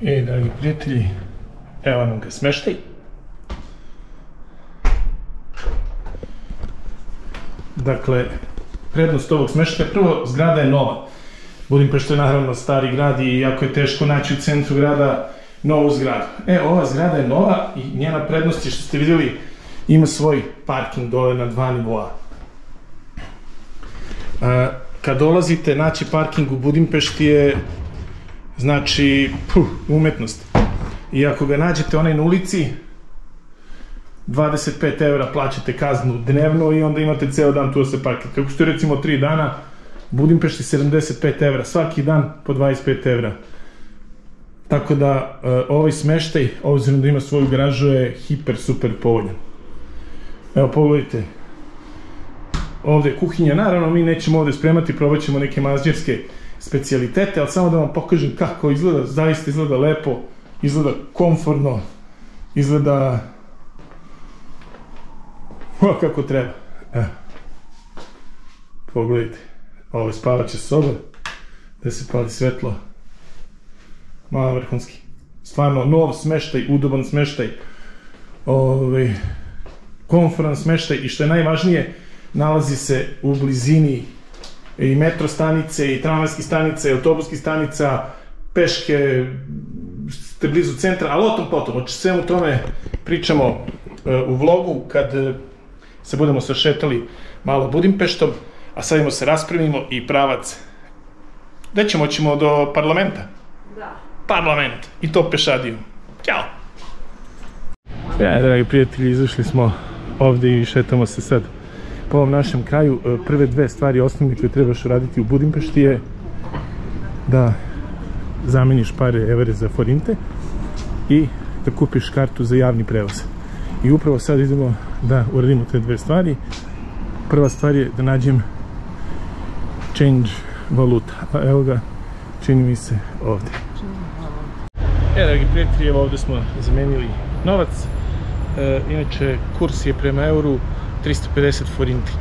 Dragi prijatelji, evo nam ga smeštaj. Dakle, prednost ovog smeštaja, prvo, zgrada je nova. Budimpešta je naravno stari grad i jako je teško naći u centru grada novu zgradu. Ova zgrada je nova i njena prednost je što ste vidjeli, ima svoj parking dole na 2 nivoa. Kad dolazite, naći parking u Budimpešti je, znači, umetnost. I ako ga nađete onaj na ulici, 25 € plaćate kaznu dnevno i onda imate ceo dan tu da se parkirate. Ako ste recimo 3 dana, u Budimpešti 75 €, svaki dan po 25 €. Tako da ovaj smeštaj, obzirom da ima svoju garažu, je hiper super povoljan. Evo pogledajte, ovdje je kuhinja, naravno mi nećemo ovdje spremati, probat ćemo neke mađarske specijalitete, ali samo da vam pokažem kako izgleda, zaista izgleda lepo, izgleda komfortno, izgleda kako treba. Pogledajte, ovo je spavaća soba, gde se pali svetlo, malo vrhunski. Stvarno, nov smeštaj, udoban smeštaj, komfortan smeštaj i što je najvažnije, nalazi se u blizini i metro stanice, i tramvajskih stanica, i autobuskih stanica, peške, ste blizu centra, ali o tom potom, o svemu tome pričamo u vlogu kad se budemo sašetali malo Budimpeštom, a sad idemo se raspremimo i pravac. Gde ćemo? Hoćemo do parlamenta? Da. Parlament, i to pešadijom. Ćao! Dragi prijatelji, izašli smo ovde i šetamo se sad po ovom našem kraju. Prve dve stvari osnovne koje trebaš uraditi u Budimpešti je da zameniš pare evre za forinte i da kupiš kartu za javni prevoz. I upravo sad idemo da uradimo te dve stvari. Prva stvar je da nađem change valuta. Evo ga, čini mi se ovde. Dragi prijatelji, evo ovde smo zamenili novac. Inače, kurs je prema euru 350 forinti.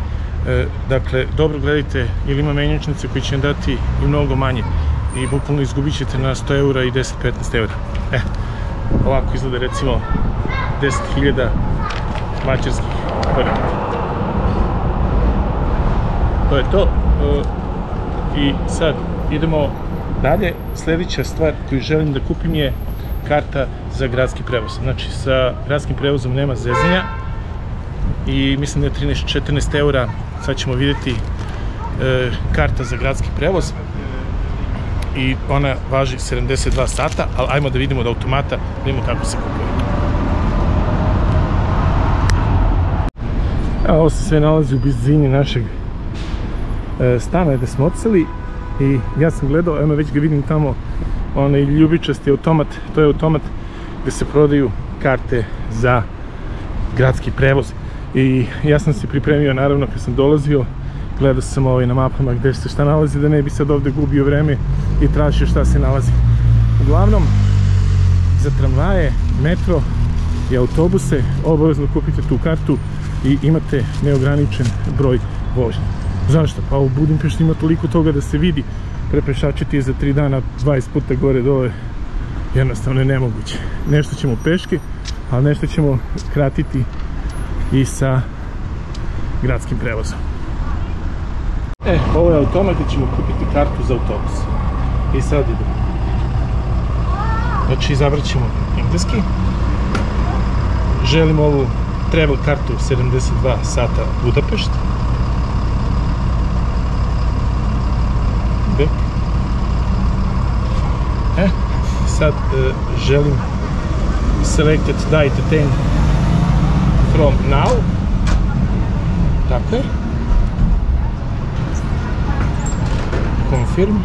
Dakle, dobro gledajte, jer ima menjačnice koji će vam dati i mnogo manje. I bukvalno izgubit ćete na 100 € i 10-15 €. Ovako izgleda recimo 10.000 mađarskih forinti. To je to. I sad idemo dalje. Sljedeća stvar koju želim da kupim je karta za gradski prevoz. Znači, sa gradskim prevozom nema zezanja i mislim da je 13-14 €. Sad ćemo vidjeti karta za gradski prevoz i ona važi 72 sata, ali ajmo da vidimo od automata, da vidimo kako se kupuje. Evo, ovo se sve nalazi u blizini našeg stana gde smo odseli i ja sam gledao, evo već ga vidim tamo, onaj ljubičasti automat, to je automat gde se prodaju karte za gradski prevoz. I ja sam se pripremio, naravno, kad sam dolazio, gledao sam na mapama gde se šta nalazi, da ne bi sad ovde gubio vreme i tražio šta se nalazi. Uglavnom, za tramvaje, metro i autobuse obavezno kupite tu kartu i imate neograničen broj vožnje. Zašto? Pa u Budimpešti ima toliko toga da se vidi. Prepešačiti je za 3 dana 20 puta gore dole, jednostavno je nemoguće. Nešto ćemo peške, ali nešto ćemo kratiti i sa gradskim prevozom. Ovo je automat gdje ćemo kupiti kartu za autobus. I sad idemo. Znači, izabrat ćemo engleski. Želimo ovu travel kartu 72 sata Budapešt. Back. Sad želim selected date attain from now. Tako je. Confirm.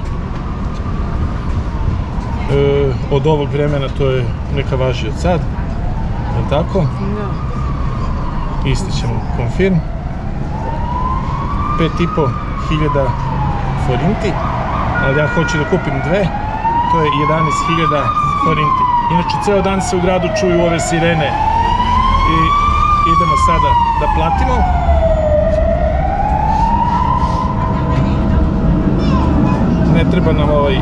Od ovog vremena to je neka važi od sad. Je li tako? Da. Istićemo confirm. 5.500 forinti. Ali ja hoću da kupim dve. To je 11.000 forinti. Inače, ceo dan se u gradu čuju ove sirene. I idemo sada da platimo. Ne treba nam ovaj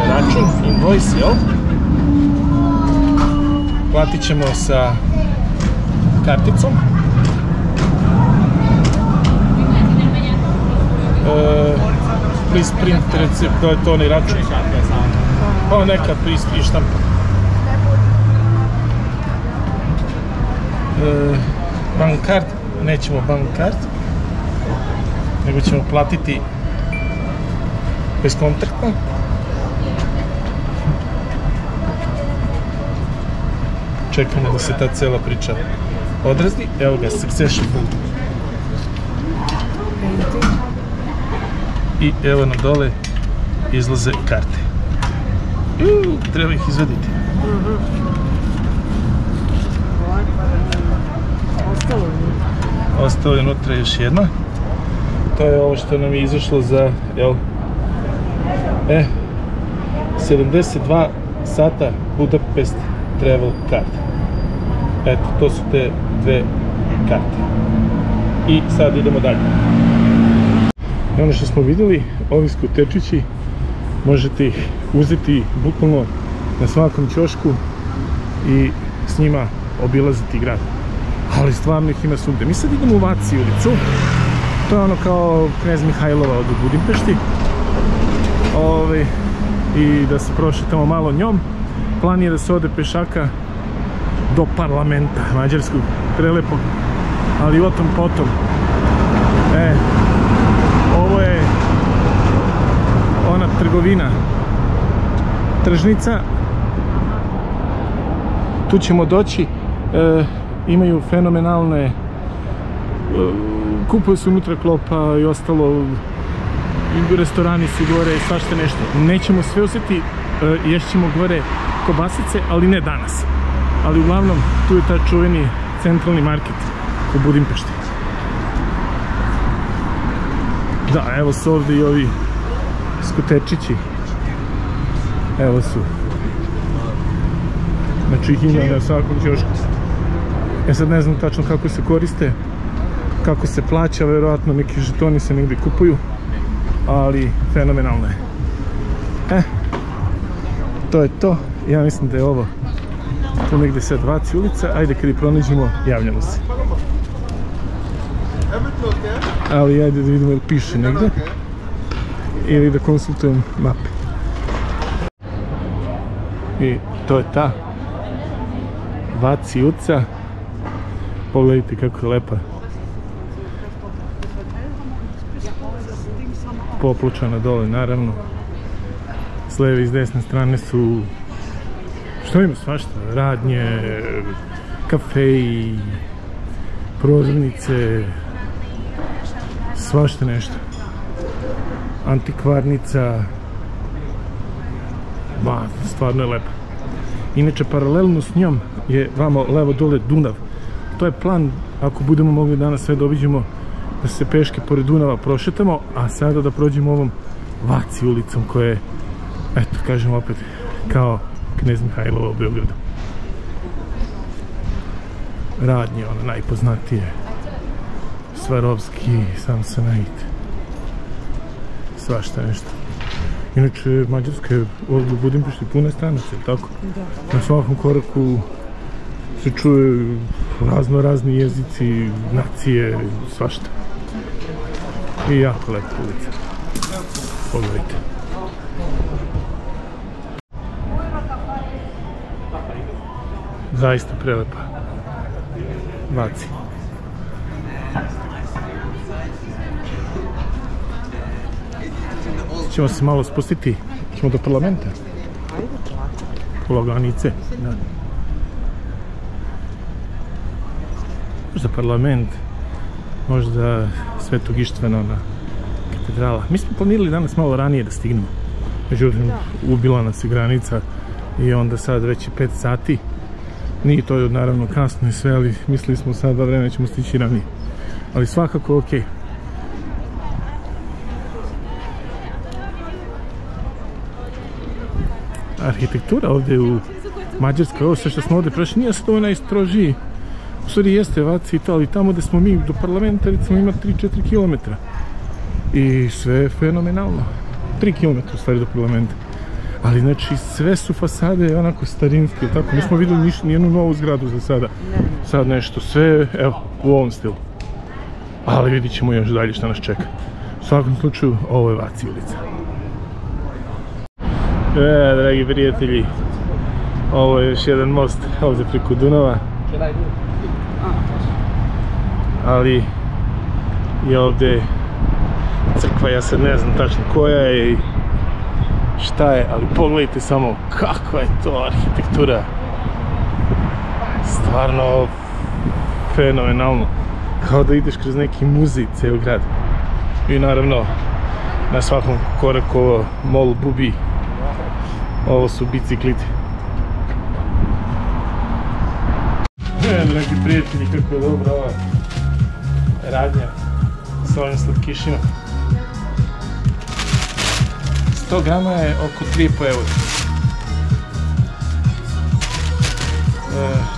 račun, invoice, jel? platit ćemo sa karticom. Please print recept, to je to onaj račun. Pa nekad ištam. Bank card, nećemo bank card, nego ćemo platiti bezkontaktno. Čekamo da se ta cela priča odrazi. Evo ga, successful. I evo na dole izlaze karte. Treba ih izvaditi. Ostalo je unutra još jedna. To je ovo što nam je izašlo za 72 sata Budapest travel card. Eto, to su te dve karte. I sad idemo dalje. I ono što smo vidjeli, ovi skuterčići, možete ih uzeti bukvalno na svakom ćošku i s njima obilaziti grad. Ali stvarno ih ima svugde. Mi sad idemo u Vaci ulicu. To je ono kao Knez Mihajlova od Budimpešti. I da se prošetamo malo njom. Plan je da se ode pešaka do parlamenta mađarskog, prelepog, ali o tom potom. Ovo je ona trgovina, tržnica. Tu ćemo doći. Imaju fenomenalne, kupuju se unutra klopa i ostalo, restorani su gore, svašta nešto. Nećemo sve uzeti, ješćemo gore kobasice, ali ne danas. Ali uglavnom, tu je taj čuveni centralni market u Budimpešti. Da, evo su ovdje i ovi skuterčići. Evo su. Znači ih ima na svakom ćošku. Ja sad ne znam tačno kako se koriste, kako se plaća, verovatno neki žetoni se negdje kupuju, ali fenomenalno je. To je to. Ja mislim da je ovo tu negdje sad Vaci ulica. Ajde kad je pronađemo, javljamo se. Ali ajde da vidimo ili piše negdje ili da konsultujem mape. I to je ta Vaci ulica. Pogledajte kako je lepa. Poplučana dole, naravno. S lijeve i s desne strane su, što ima svašta, radnje, kafeji, prozornice, svašta nešto. Antikvarnica. Stvarno je lepa. Inače, paralelno s njom je vamo levo dole Dunav. To je plan, ako budemo mogli danas sve da obiđemo, da se peške pored Dunava prošetamo, a sada da prođemo ovom Vaci ulicom koja je, eto, kažem opet, kao Knez Mihajlova u Beogradu. Radnje, ono najpoznatije. Svarovski, Samsonite. Svašta nešto. Inače, Mađarska je ovdje u Budimpešti pune stranaca, tako? Da. Na svakom koraku se čuje razni jezici, nacije, svašta. I jako lepa ulica. Pogledajte. Zaista prelepa. Vaci. Ćemo se malo spustiti. Ćemo do parlamenta. Polaganice. Da. Možda parlament, možda Svetog Ištvana, ona katedrala. Mi smo planirali danas malo ranije da stignemo. Međutim, ubila nas je granica i onda sad već je 5 sati. Nije to naravno kasno i sve, ali mislili smo sad da vreme ćemo stići ranije. Ali svakako okej. Arhitektura ovdje u Mađarskoj, ovo sve što smo ovdje prošli, nije to najstrožiji. U stvari jeste Vaci i to, ali tamo gdje smo mi do parlamenta, recimo ima 3-4 km. I sve je fenomenalno. 3 km u stvari do parlamenta. Ali znači sve su fasade onako starinske, tako, nismo vidjeli nijednu novu zgradu za sada. Sad nešto, sve, evo, u ovom stilu. Ali vidit ćemo još dalje šta nas čeka. U svakom slučaju, ovo je Vaci ulica. Dragi prijatelji, ovo je još jedan most ovdje preko Dunava. Ali je ovdje crkva, ja sad ne znam tačno koja je i šta je, ali pogledajte samo kakva je to arhitektura. Stvarno fenomenalno. Kao da ideš kroz neki muzej, ceo grad. I naravno, na svakom koraku ovo Mall Bubi. Ovo su bicikliti. Dragi prijatelji, kako je dobra ova radnja sa ovim slatkišima. 100 grama je oko 3,5 eura.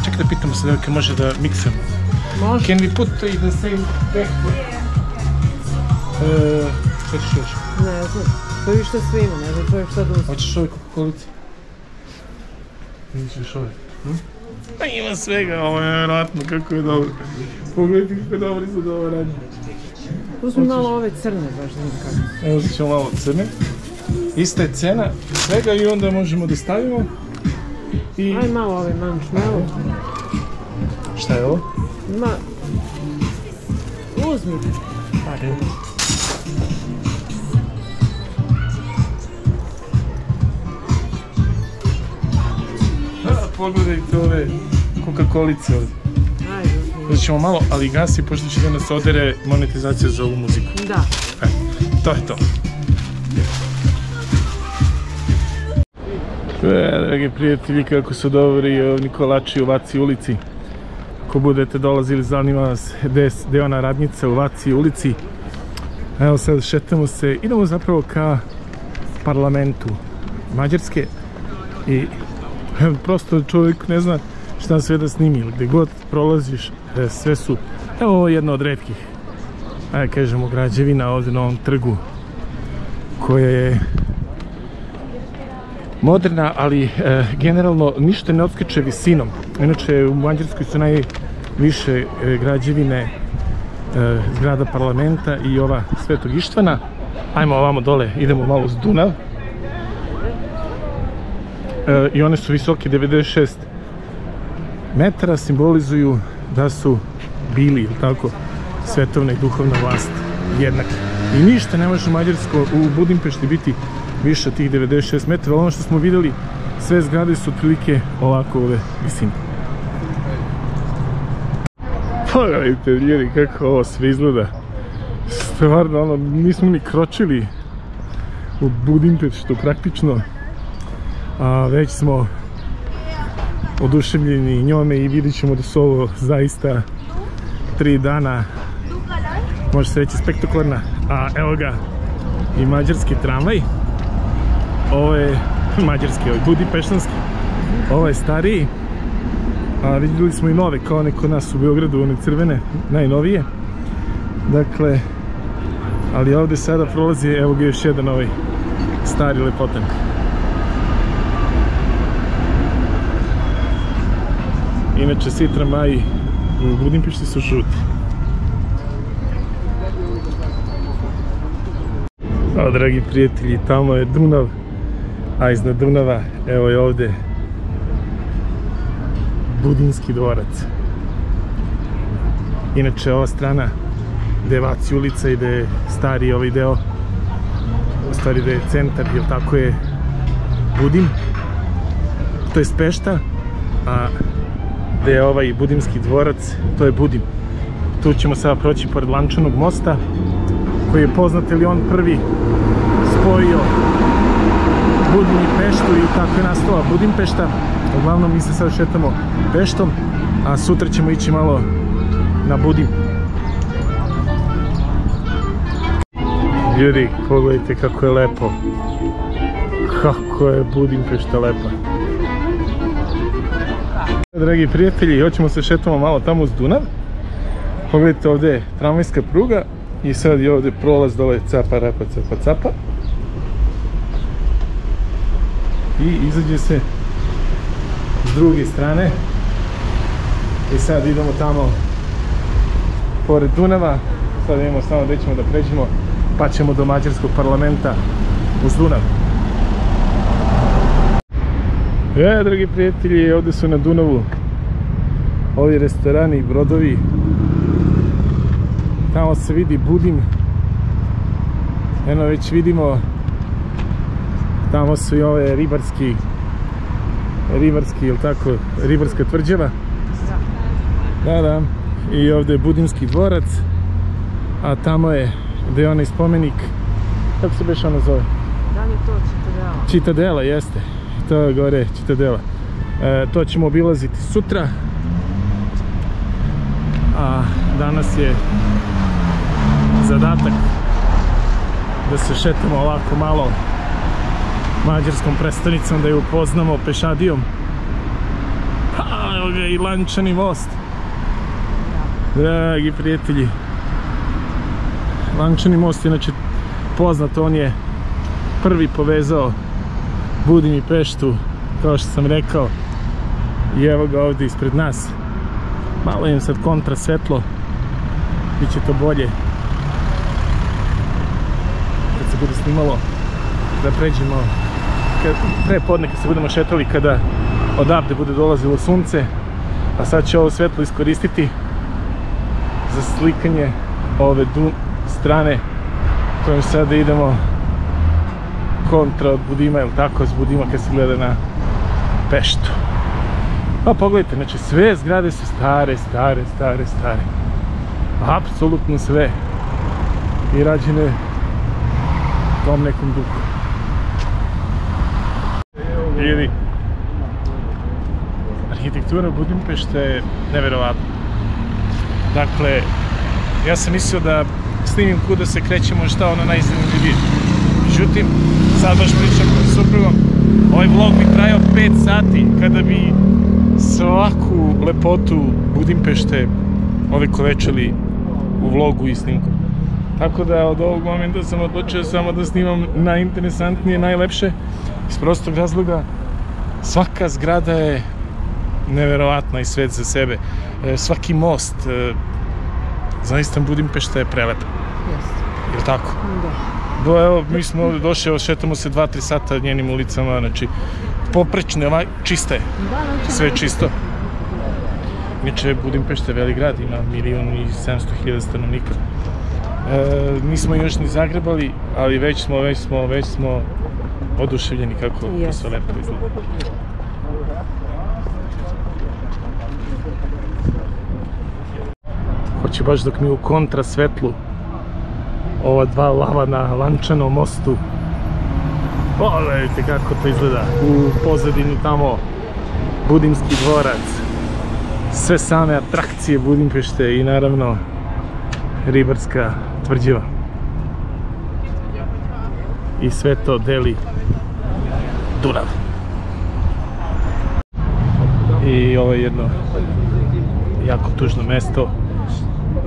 Čekaj da pitamo se da može da miksamo. Može. Can we put in the same bag? Šta ćeš još? Ne znam, to je što sve ima, ne znam, to je što da uzeti. Hoćeš ove Coca-Colice? Nećeš ove? Pa ima svega, ovo je vjerojatno kako je dobro. Pogledajte kako je dobro izgleda ova radnja. Uzmi malo ove crne, baš znam kako. Evo uzet ćemo malo crne. Ista je cena svega i onda možemo da stavimo. Aj malo ove mančmelo. Šta je ovo? Uzmi. Tako. Pogledajte ove Coca-Colice ovdje. Ajde, uzmi. Uzet ćemo malo, ali gasi pošto će da nas odere monetizacija za ovu muziku. Da. To je to. Dragi prijatelji, kako su dobri Nikolači u Vaci ulici. Ako budete dolazili, zanima vas gdje je ona radnica u Vaci ulici. Evo sad šetamo se, idemo zapravo ka parlamentu Mađarske i prosto čovjek ne zna šta sve da snimi. Gdje god prolaziš, sve su, evo ovo je jedna od retkih, ajde kažemo, građevina ovdje na ovom trgu koja je moderna, ali generalno ništa ne odskače visinom. Inače u Mađarskoj su najviše građevine zgrada parlamenta i ova Svetog Ištvana. Ajmo ovamo dole, idemo malo uz Dunav. I one su visoke 96 metara, simbolizuju da su bili, ili tako, svetovna i duhovna vlast jednaki. I ništa ne može u Budimpešti biti više od tih 96 metara. Ono što smo vidjeli, sve zgrade su otprilike ovako ove visine. Pogledajte ljudi kako ovo sve izgleda. Stvarno, ono, nismo ni kročili u Budimpeštu praktično, a već smo oduševljeni njome i vidjet ćemo da su ovo zaista 3 dana, može se reći, spektakularna. A evo ga i mađarski tramvaj. Ovo je mađarski, ovo je budimpeštanski. Ovo je stariji. A vidjeli smo i nove, kao one kod nas u Beogradu, one crvene, najnovije. Dakle, ali ovdje sada prolazi, evo ga još jedan ovaj stari lepotan. Inače, svi tramvaji u Budimpešti su žuti. O, dragi prijatelji, tamo je Dunav, a iznad Dunava, evo je ovdje Budinski dvorac. Inače, ova strana gdje je Vaci ulica i gdje je stari ovaj deo, u stvari gdje je centar, jer tako je Budim, to je Pešta, a gdje je ovaj Budimski dvorac, to je Budim. Tu ćemo sada proći pored Lančanog mosta, koji je poznat, ili on prvi spojio Budim i Peštu i tako je nastala Budimpešta. Uglavnom mi se sad šetamo Peštom, a sutra ćemo ići malo na Budim. Ljudi, pogledajte kako je lepo. Kako je Budimpešta lepa. Dragi prijatelji, hoćemo se šetamo malo tamo uz Dunav. Pogledajte, ovdje je tramvajska pruga i sad je ovdje prolaz dole, capa, rapa, capa, capa. i izađe se s druge strane. I sad idemo tamo pored Dunava, sad idemo samo gdje ćemo da pređemo, pa ćemo do mađarskog parlamenta uz Dunav. Dragi prijatelji, ovdje su na Dunavu ovi restorani i brodovi. Tamo se vidi Budim. Eno već vidimo, tamo su i ove ribarski, jel tako, ribarska tvrđava. Da. I ovdje je Budimski dvorac, a tamo je gdje je onaj spomenik, kako se beš ono zove? Da li je to Citadela? Citadela, jeste. To je gore Citadela. To ćemo obilaziti sutra. A danas je zadatak da se šetamo ovako malo mađarskom prestonicom, da je upoznamo pešadijom. Evo ga i Lančani most. Dragi prijatelji, Lančani most je inače poznat, on je prvi povezao Budim i Peštu, kao što sam rekao, i evo ga ovdje ispred nas. Malo im sad kontra svetlo, bit će to bolje kad se bude snimalo, da pređemo pre podne kad se budemo šetali, kada odavde bude dolazilo sunce. A sad će ovo svetlo iskoristiti za slikanje ove strane kojom sada idemo kontra od Budima, ili tako, s Budima kad se gleda na Peštu. Pa pogledajte, znači sve zgrade su stare. Apsolutno sve. I rađene tom nekom duhu. Ili arhitektura Budimpešte je neverovatna. Dakle, ja sam mislio da snimim kuda se krećemo, šta ono najzanimljivije. Međutim, sad baš pričam sa suprugom, ovaj vlog bi trajao 5 sati kada bi svaku lepotu Budimpešte ovekovečili u vlogu i snimku. Tako da od ovog momenta sam odlučio samo da snimam najinteresantnije, najlepše, iz prostog razloga. Svaka zgrada je neverovatna i svet za sebe. Svaki most, zaista Budimpešta je prelepa. Jeste. Je li tako? Da. Evo, mi smo ovdje došli, šetamo se 2-3 sata njenim ulicama, znači poprečne, čiste, sve čisto. Inače, Budimpešta je velik grad, ima 1.700.000 stanovnika. Nismo još ni zagrebali, ali već smo oduševljeni kako to sve lepo izgleda. Hoće baš dok mi u kontra svetlu ova dva lava na Lančanom mostu. Pogledajte kako to izgleda. U pozadini tamo Budimski dvorac. Sve same atrakcije Budimpešte i naravno ribarska tvrđava. I sve to deli Dunav. I ovo je jedno jako tužno mesto.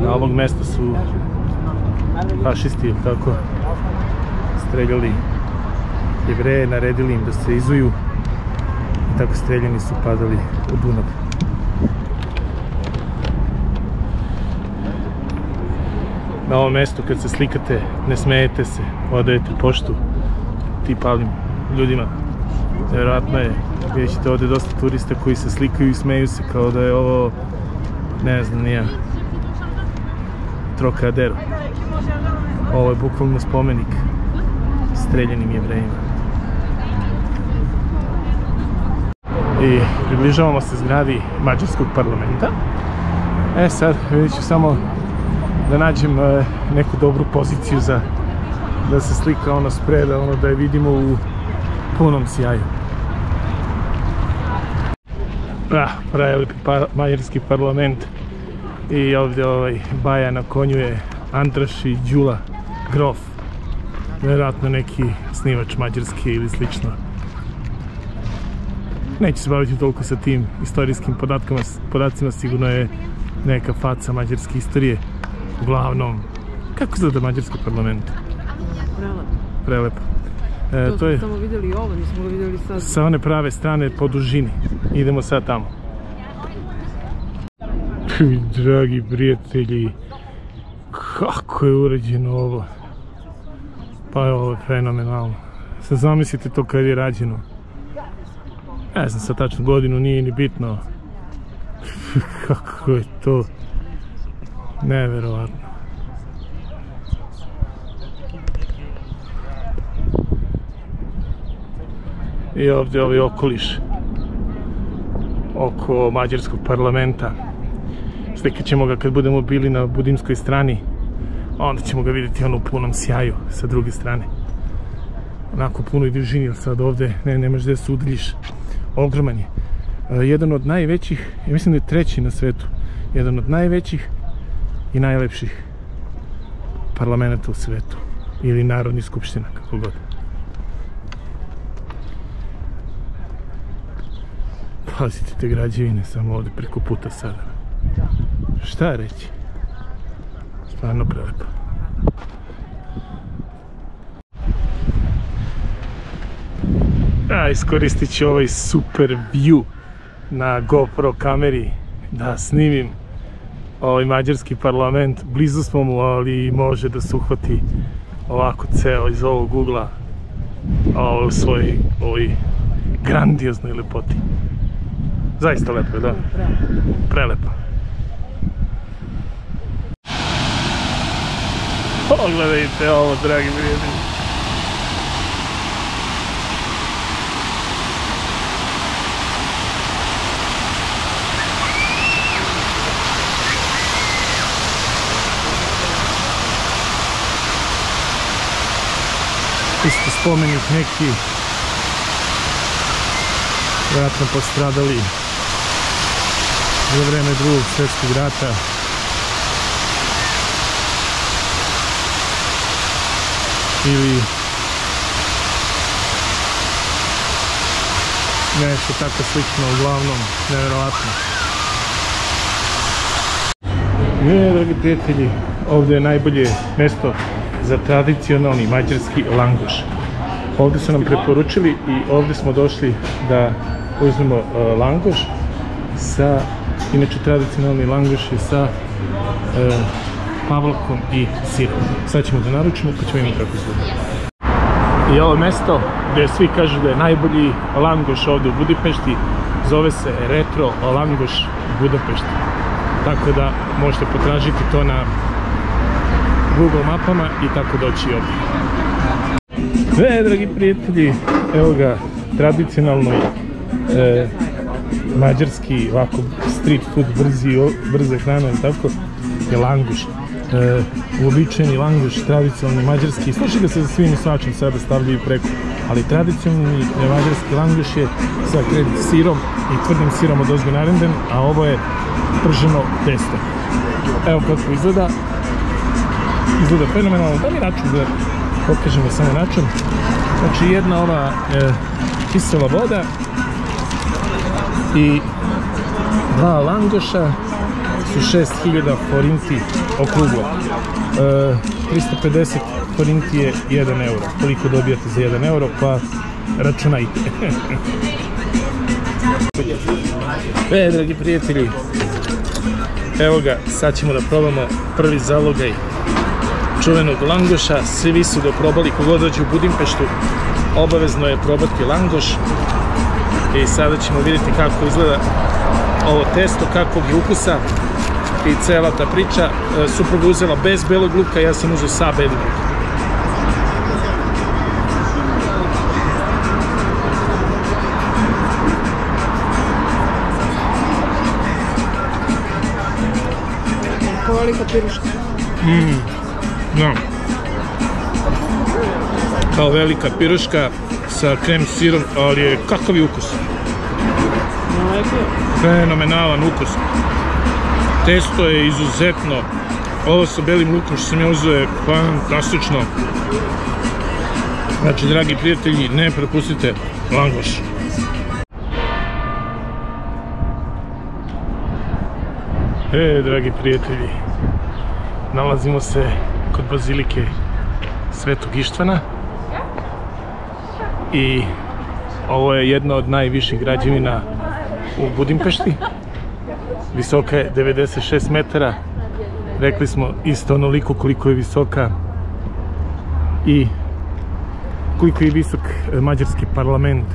Na ovog mesta su fašisti, tako, streljali Jevreje, naredili im da se izuju i tako streljani su padali u Dunav. Na ovom mjestu kad se slikate ne smejete se, odajete poštu ti palim ljudima. Vjerojatno je, vidjet ćete ovdje dosta turista koji se slikaju i smeju se kao da je ovo, ne znam, nije Trocadero. Ovo je bukvalno spomenik streljanim Jevrejima. I približavamo se zgradi mađarskog parlamenta. Sad vidjet ću samo da nađem neku dobru poziciju za da se slika ono spreda, ono da je vidimo u punom sjaju. Prelepi mađarski parlament. I ovdje ovaj baja na konju je Andraš i Đula Grof. Vjerojatno neki snimač mađarski ili slično. Neću se baviti toliko sa tim istorijskim podacima, sigurno je neka faca mađarske istorije. Uglavnom, kako izgleda mađarski parlament? Prelepo. Prelepo. To smo samo vidjeli ovo, nismo ga vidjeli sad. Sa one prave strane po dužini. Idemo sad tamo. Dragi prijatelji, kako je uređeno ovo. Pa je ovo fenomenalno. Sad zamislite to kad je rađeno. Ne znam sad tačno godinu, nije ni bitno. Kako je to neverovatno. I ovdje ovaj okoliš oko mađarskog parlamenta. Slikat ćemo ga kad budemo bili na budimskoj strani, onda ćemo ga vidjeti ono u punom sjaju sa druge strane. Onako punoj dužini, jer sad ovdje nemaš gdje se udaljiš. Ogroman je. Jedan od najvećih, ja mislim da je treći na svetu, jedan od najvećih i najlepših parlamenta u svetu. Ili narodnih skupština, kako god. Pazite te građevine samo ovdje preko puta sada. Šta reći? Stvarno prelepo. Iskoristit ću ovaj super view na GoPro kameri da snimim ovaj mađarski parlament. Blizu smo mu, ali može da se uhvati ovako ceo iz ovog ugla u svojoj ovoj grandioznoj lepoti. Zaista lepo je, da? Prelepo. Pogledajte ovo, dragi prijatelji. Isto spomenik neki, vjerojatno postradali za vreme Drugog svjetskog rata. Ili nešto tako slično, uglavnom nevjerovatno. Dragi prijatelji, ovdje je najbolje mjesto za tradicionalni mađarski langoš. Ovdje su nam preporučili i ovdje smo došli da uzmemo langoš sa, inače tradicionalni langoš je sa pavlakom i sirom. Sad ćemo da naručimo pa ćemo imati kako izgleda. I ovo mjesto gdje svi kažu da je najbolji langoš ovdje u Budimpešti zove se Retro Langoš Budimpešti. Tako da možete potražiti to na Google mapama i tako doći ovdje. Dragi prijatelji, evo ga tradicionalno mađarski ovako street food, brze hrane i tako je langoš. Uobičajeni langoš, tradicionalni mađarski, sluši da se za svim i svačim sada stavljaju preko, ali tradicionalni mađarski langoš je sa sirom i tvrdim sirom od ozgo narenden, a ovo je prženo testo. Evo kako izgleda. Izgleda fenomenalno. Da li račun da pokažemo samo račun? Znači jedna ova kisela voda i dva langoša su 6000 forinti okruglo. 350 forinti je 1 euro. Koliko dobijate za 1 euro, pa računajte. Dragi prijatelji, evo ga, sad ćemo da probamo prvi zalogaj čuvenog langoša. Svi su ga probali, kogod dođe u Budimpeštu obavezno je probati langoš. I sada ćemo vidjeti kako izgleda ovo testo, kakvog je ukusa i cela ta priča. Supruga uzela bez belog luka, ja sam uzeo sa belim lukom. Kao velika piruška. No. Kao velika piruška sa krem sirom, ali je kakav je ukus. Fenomenalan ukus. Testo je izuzetno. Ovo sa belim lukom što sam ja uzeo je fantastično. Znači, dragi prijatelji, ne propustite langoš. Dragi prijatelji, nalazimo se kod bazilike Svetog Ištvana I ovo je jedna od najviših građevina u Budimpešti. Visoka je 96 metara. Rekli smo isto onoliko koliko je visoka i koliko je visok mađarski parlament.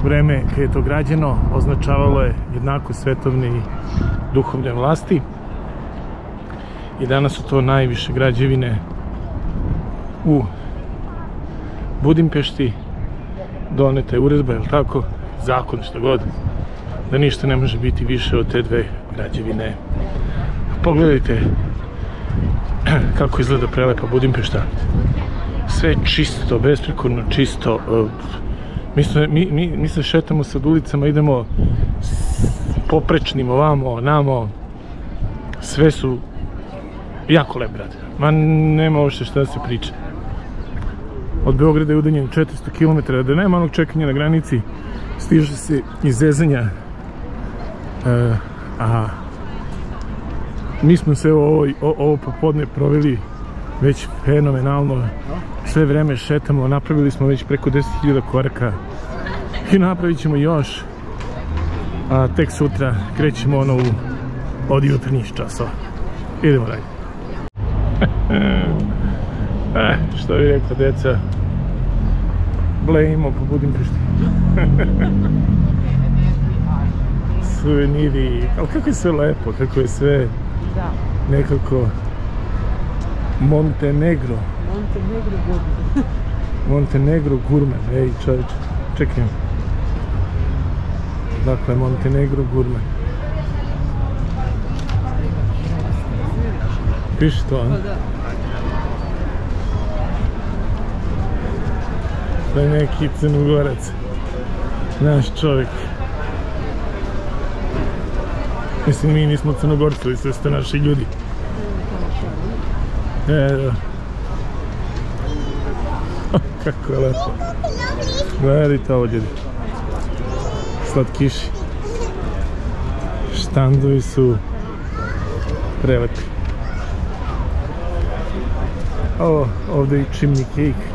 U vreme kad je to građeno označavalo je jednakost svetovne i duhovne vlasti. I danas su to najviše građevine u Budimpešti. Doneta je uredba, je li tako? Zakon, što god. Da ništa ne može biti više od te dve građevine. Pogledajte kako izgleda prelepa Budimpešta. Sve je čisto, besprekorno čisto. Mi se šetamo sad ulicama, idemo poprečnim ovamo, namo. Sve su jako lep grad. Ma nema uopšte šta da se priča. Od Beograda je udaljen 400 km, da nema onog čekanja na granici, stiže se iz zezanja. A mi smo se ovo popodne proveli već fenomenalno. Sve vreme šetamo, napravili smo već preko 10.000 koraka i napravit ćemo još. A tek sutra krećemo od jutarnjih časova. Idemo dalje. Što bi rekla deca, blejimo po Budimpešti. Suveniri, ali kako je sve lepo, kako je sve nekako Montenegro. Montenegro gurman, ej čovječe, čekaj. Dakle, Montenegro gurman. Piši to, a? To je neki Crnogorac, naš čovjek. Mislim, mi nismo Crnogorci, ali sve ste naši ljudi. Evo. Kako je lepo. Gledajte ovo, ljudi. Slatkiši. Štandovi su prelepi. Ovo, ovdje je chimney cake.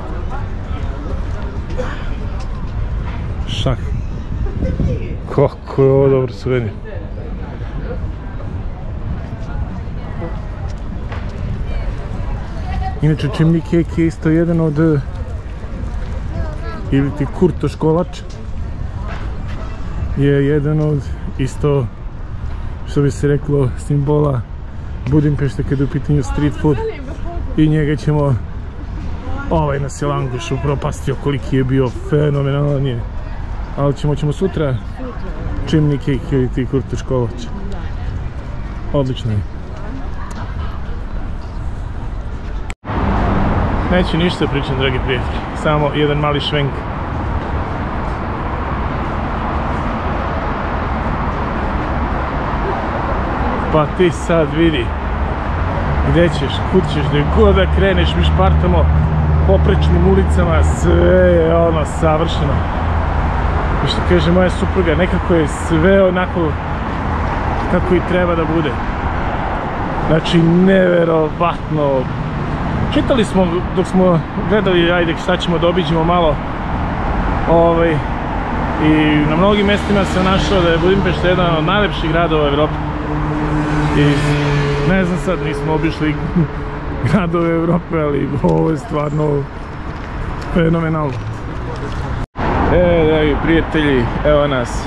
Šah. Kako je ovo dobro suvenir. Inače, chimney cake je isto jedan od ili ti kurtoškolač je jedan od isto, što bi se reklo, simbola Budimpešte kada je u pitanju street food. I njega ćemo, ovaj nas je languš upropastio, koliki je bio fenomenalan je. Ali ćemo sutra chimney cake ili ti kurtoškolač. Odlično je. Neću ništa pričam, dragi prijatelji, samo jedan mali švenk. Pa ti sad vidi, gdje ćeš, kud ćeš, gdje god da kreneš, mi špartamo poprečnim ulicama, sve je ono savršeno. I što kaže moja supruga, nekako je sve onako kako i treba da bude. Znači, neverovatno. Čitali smo dok smo gledali, ajde šta ćemo da obiđemo malo, i na mnogim mjestima se našao da je Budimpešta jedan od najlepših gradova u Evropi. I ne znam sad, nismo obišli gradove Evrope, ali ovo je stvarno fenomenalno. Dragi prijatelji, evo nas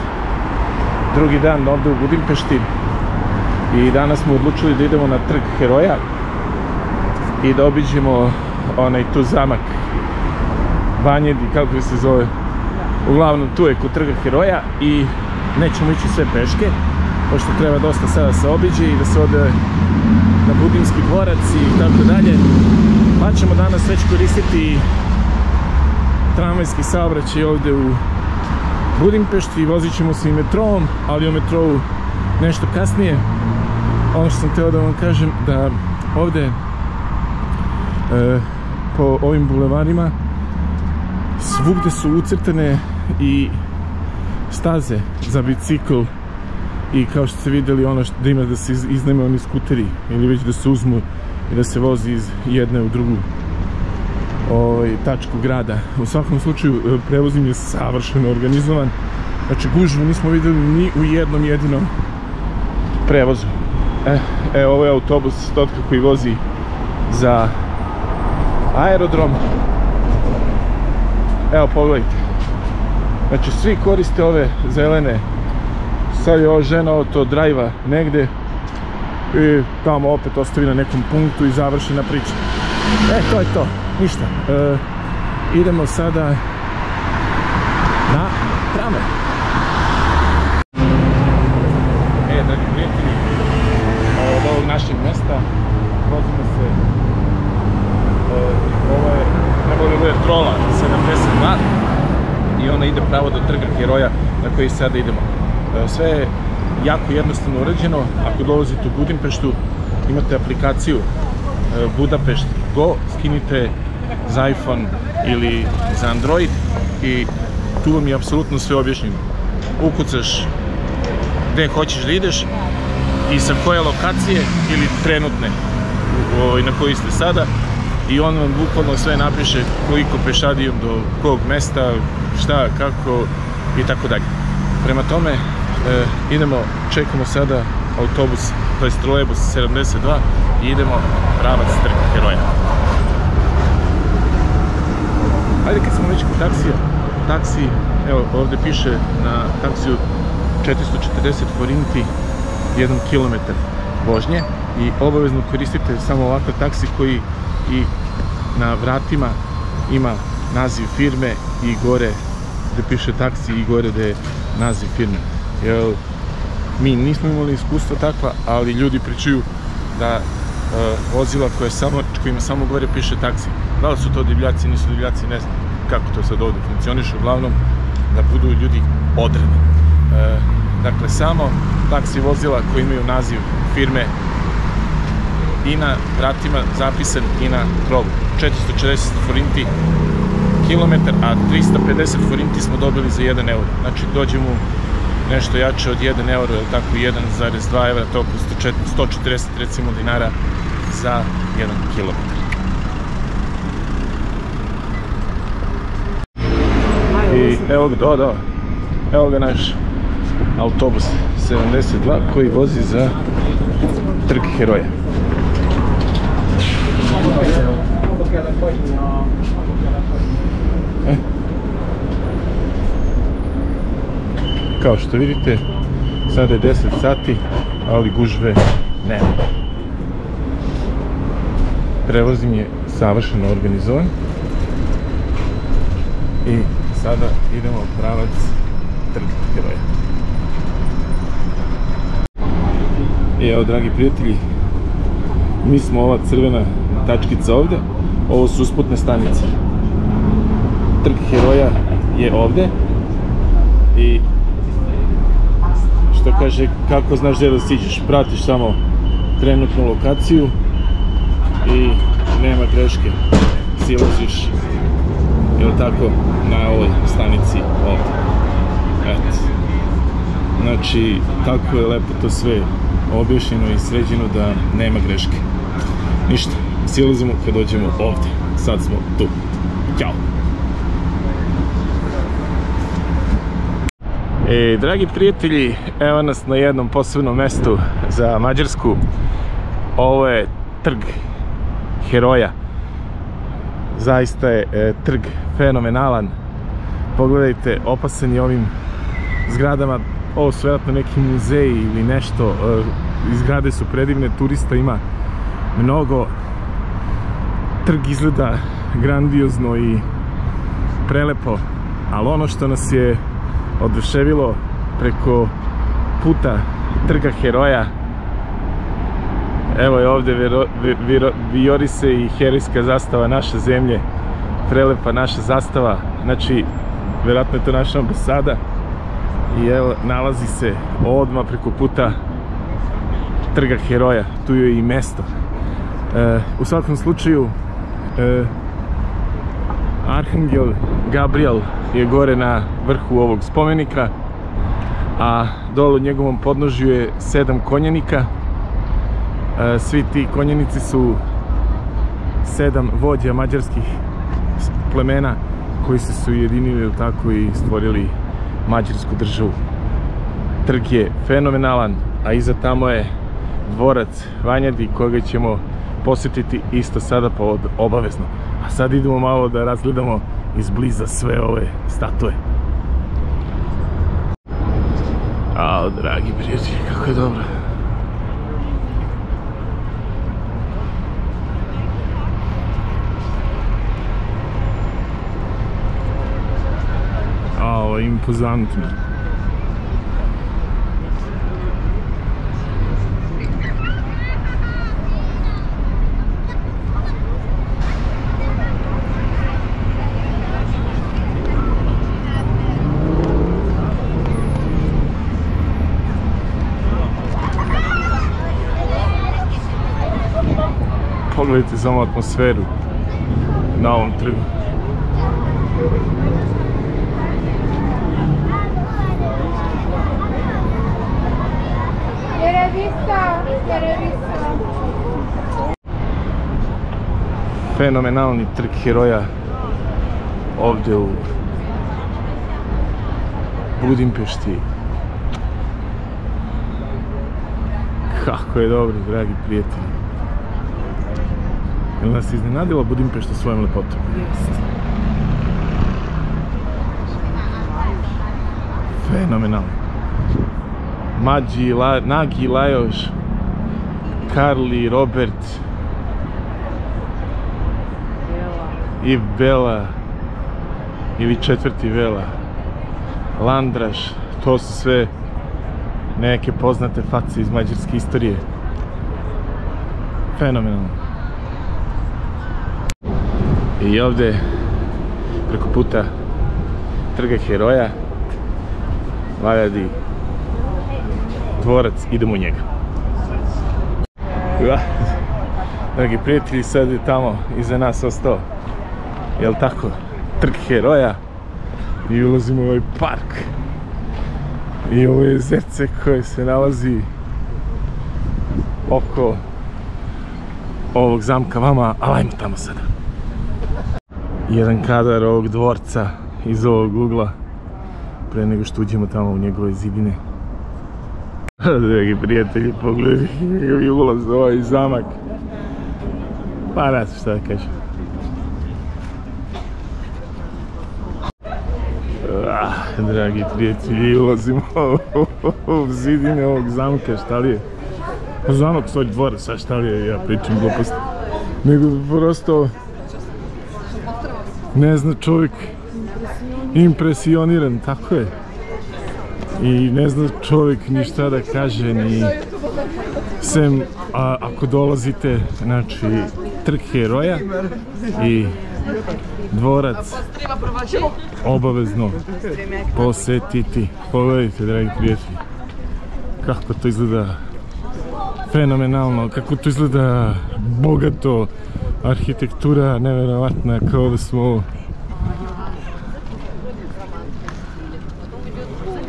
drugi dan ovdje u Budimpešti i danas smo odlučili da idemo na trg heroja i da obiđemo onaj tu zamak Banjedi, kako se zove. Uglavnom tu je kod trga heroja i nećemo ići sve peške, pošto treba dosta sada da se obiđe i da se ode na Budimski dvorac i tako dalje. Pa ćemo danas već koristiti tramvajski saobraćaj ovdje u Budimpešti i vozit ćemo se i metroom, ali o metrovu nešto kasnije. Ono što sam htio da vam kažem, da ovdje po ovim bulevarima svugdje su ucrtane i staze za bicikl i kao što ste vidjeli ono da ima da se iznajme oni skuteri ili već da se uzmu i da se vozi iz jedne u drugu tačku grada. U svakom slučaju prevoz im je savršeno organizovan. Znači gužvu nismo vidjeli ni u jednom jedinom prevozu. Ovo je autobus Stotka koji vozi za aerodrom. Evo pogledajte. Znači svi koriste ove zelene. Sad je ova žena auto drajva negde i tamo opet ostavi na nekom punktu i završena priča. To je to. Ništa. Idemo sada na tramvaj. Dragi prijatelji, od ovog našeg mesta vozimo se, ovo je, trebalo da bude trola 72 i ona ide pravo do Trga Heroja na koji sada idemo. Sve je jako jednostavno urađeno. Ako dolazite u Budimpeštu, imate aplikaciju Budapest Go, skinite za iPhone ili za Android i tu vam je apsolutno sve objašnjeno. Ukucaš gde hoćeš da ideš i sa koje lokacije ili trenutne na kojoj ste sada i on vam bukvalno sve napiše koliko pešadijom do kog mesta, šta, kako i tako dalje. Prema tome čekamo sada autobus, to je trolejbus 72 i idemo pravac Trga Heroja. Ajde kad smo već kod taksija, taksi, evo ovdje piše na taksiju 440 forinti 1 km vožnje i obavezno koristite samo ovakav taksi koji i na vratima ima naziv firme i gore gde piše taksi i gore gde je naziv firme. Mi nismo imali iskustva takva, ali ljudi pričaju da vozila kojima samo gore piše taksi. Da li su to divljaci, nisu divljaci, ne znam kako to sad ovdje funkcioniše, uglavnom da budu ljudi odredni. Dakle, samo taksi vozila koji imaju naziv firme i na vratima zapisan i na krovu. 440 forinti kilometar, a 350 forinti smo dobili za 1 euro. Znači, dođemo nešto jače od 1 euro, ili tako 1,2 evra, to oko 140 recimo dinara za 1 kilometar. I evo ga naš autobus 72 koji vozi za Trg Heroja. Kao što vidite, sada je 10 sati, ali gužve nema. Prevoz im je savršeno organizovan i sada idemo u pravac Trg Heroja. I evo, dragi prijatelji, mi smo ova crvena tačkica ovde, ovo su usputne stanice. Trg Heroja je ovde i što kaže, kako znaš gdje da siđeš, pratiš samo trenutnu lokaciju i nema greške, silaziš, ili tako, na ovoj stanici ovdje. Eto. Znači, tako je lepo to sve objašnjeno i sređeno da nema greške. Ništa, silazimo kad dođemo ovdje. Sad smo tu. Ćao! Dragi prijatelji, evo nas na jednom posebnom mestu za Mađarsku. Ovo je Trg Heroja. Zaista je trg fenomenalan. Pogledajte, opasan je ovim zgradama. Ovo su vjerojatno neki muzeji ili nešto. Zgrade su predivne, turista ima mnogo. Trg izgleda grandiozno i prelepo, ali ono što nas je oduševilo preko puta Trga Heroja, evo je ovdje vijorise i herojska zastava naše zemlje, prelepa naša zastava, znači vjerojatno je to naša ambasada i evo nalazi se odmah preko puta Trga Heroja, tu je i mesto. U svakom slučaju Arhangel Gabriel je gore na vrhu ovog spomenika, a dole u njegovom podnožju je 7 konjenika. Svi ti konjenici su 7 vođa mađarskih plemena koji se ujedinili tako i stvorili mađarsku državu. Trg je fenomenalan, a iza tamo je dvorac Vanjadi koga ćemo posjetiti isto sada obavezno. A sad idemo malo da razgledamo izbliza sve ove statue. Ao, dragi prijatelji, kako je dobro. Ao, impozantno. Pogledajte samo atmosferu na ovom trgu. Fenomenalni trg heroja ovdje u Budimpešti. Kako je dobro, dragi prijatelji. Jel nas iznenadila Budimpešta svojom lepotom? Jeste. Fenomenalno. Nagi, Lajoš, Karli, Robert i Bela ili četvrti Vela, Landraš, to su sve neke poznate face iz mađarske istorije. Fenomenalno. I ovdje preko puta trga heroja Vanjadi dvorac, idemo u njega. Dragi prijatelji, sad je tamo iza nas ostao, jel tako, trg heroja i ulazimo u ovaj park i ovo je jezerce koje se nalazi oko ovog zamka vama, ali ajmo tamo sada. Jedan kadar ovog dvorca iz ovog ugla pre nego što uđemo tamo u njegove zidine. Dragi prijatelji, pogledaj kakav je ulaz u ovaj zamak. Pa ne znam šta da kažem. Dragi prijatelji, ulazimo u zidine ovog zamka, šta li je? Zamak svoj dvorac, a šta li je, ja pričam gluposti. Nego prosto ne zna čovjek, impresioniran, tako je. I ne zna čovjek ni šta da kaže, ni sem ako dolazite, znači, trg heroja i dvorac obavezno posetiti. Pogledajte, dragi prijatelji, kako to izgleda fenomenalno, kako to izgleda bogato, arhitektura nevjerovatna, kao da smo...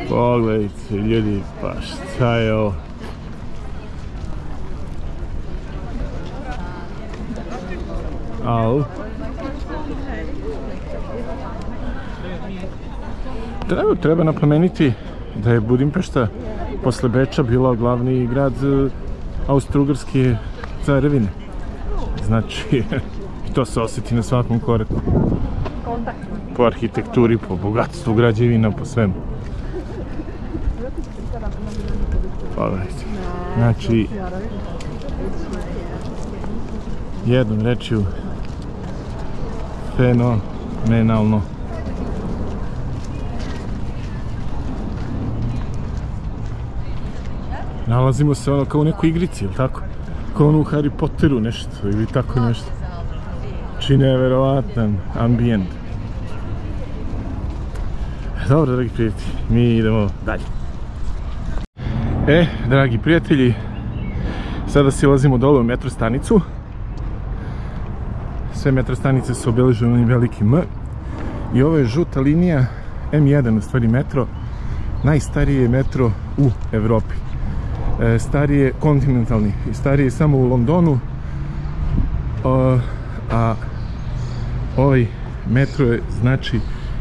Pogledajte ljudi, pa šta je ovo? Au. Treba napomenuti da je Budimpešta posle Beča bila glavni grad Austro-Ugarske carevine. Znači, to se osjeti na svakom koraku. Po arhitekturi, po bogatstvu građevina, po svemu. Pogledajte. Znači, jednom rečju, fenomenalno. Nalazimo se ono kao u nekoj igrici, ili tako? Kao ono u Harry Potteru nešto, ili tako nešto. Znači, neverovatan ambijent. Dobro, dragi prijatelji, mi idemo dalje. Dragi prijatelji, sada silazimo dole u metro stanicu. Sve metro stanice su obeležene onim velikim M. I ovo je žuta linija M1, u stvari metro. Najstariji je metro u Evropi. Stariji je kontinentalni, stariji je samo u Londonu, a ovaj metro je znači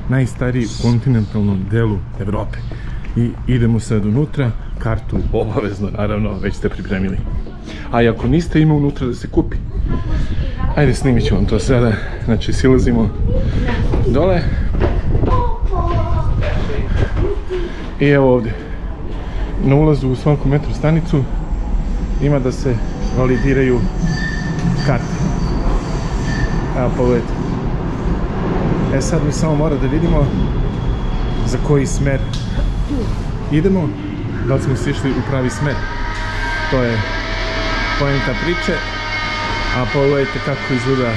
najstariji u kontinentalnom delu Evrope. I idemo sad unutra, kartu obavezno naravno već ste pripremili. A i ako niste, ima unutra da se kupi. Ajde, snimit ću vam to sada. Znači silazimo dole. I evo ovdje, na ulazu u svaku metro stanicu ima da se validiraju karte. Evo, pogledajte. E sad mi samo mora da vidimo za koji smer idemo, da li smo sišli u pravi smer. To je poenta priče, a pogledajte kako izgleda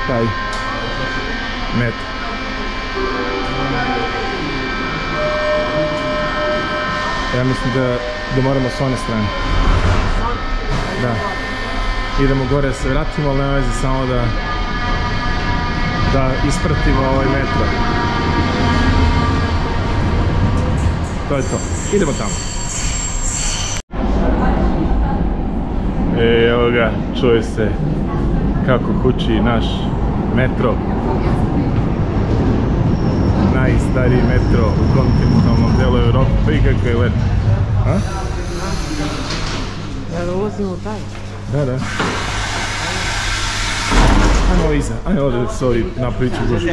taj metro. Ja mislim da moramo s one strane. Da. Idemo gore da se vratimo, ali nema veze, samo da ispratimo ovaj metro. To je to. Idemo tamo. Evo ga, čuje se kako huči naš metro. Najstariji metro u kontinentalnom delu Evrope. Pa i kako je lepo. A? Ja da ulazimo u taj. Da, da. Ajmo iza, ajmo ovdje da se ovi napravit ću gužu.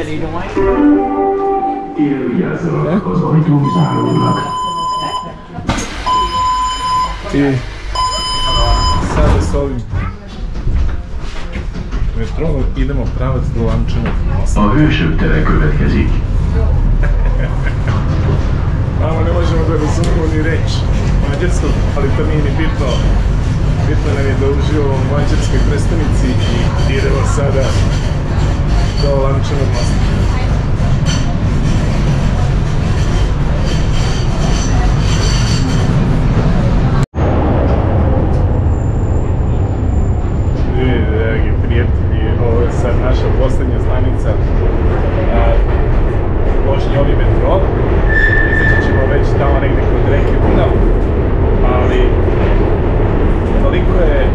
I sada s ovim metrom idemo pravac do Lančanog mosta. A hősök következik. Mamo, ne možemo da razumemo ni reč mađarskog, ali to nije ni bitno. Bitno nam je da uživamo u mađarskoj prestonici i idemo sada do Lančanog mosta. Dragi prijatelji, ovo je sad naša posljednja stanica vožnje ovim metrom. Izaći ćemo već tamo negdje kod reke Dunav, ali toliko je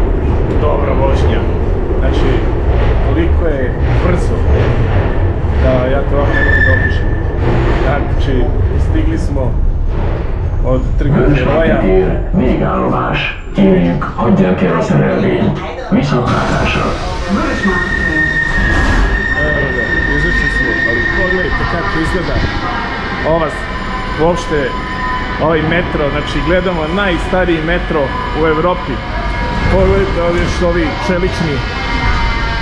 dobra vožnja, znači toliko je brzo da ja to vam ne mogu da opišem. Znači, stigli smo od Trga Heroja. Végállomás. Kérjük, adják el a szerelvényt. Viszontlátásra. Evo ga, izašli smo, ali pogledajte kako izgleda uopšte ovaj metro, znači gledamo najstariji metro u Evropi. Pogledajte ovdje što ovi čelični.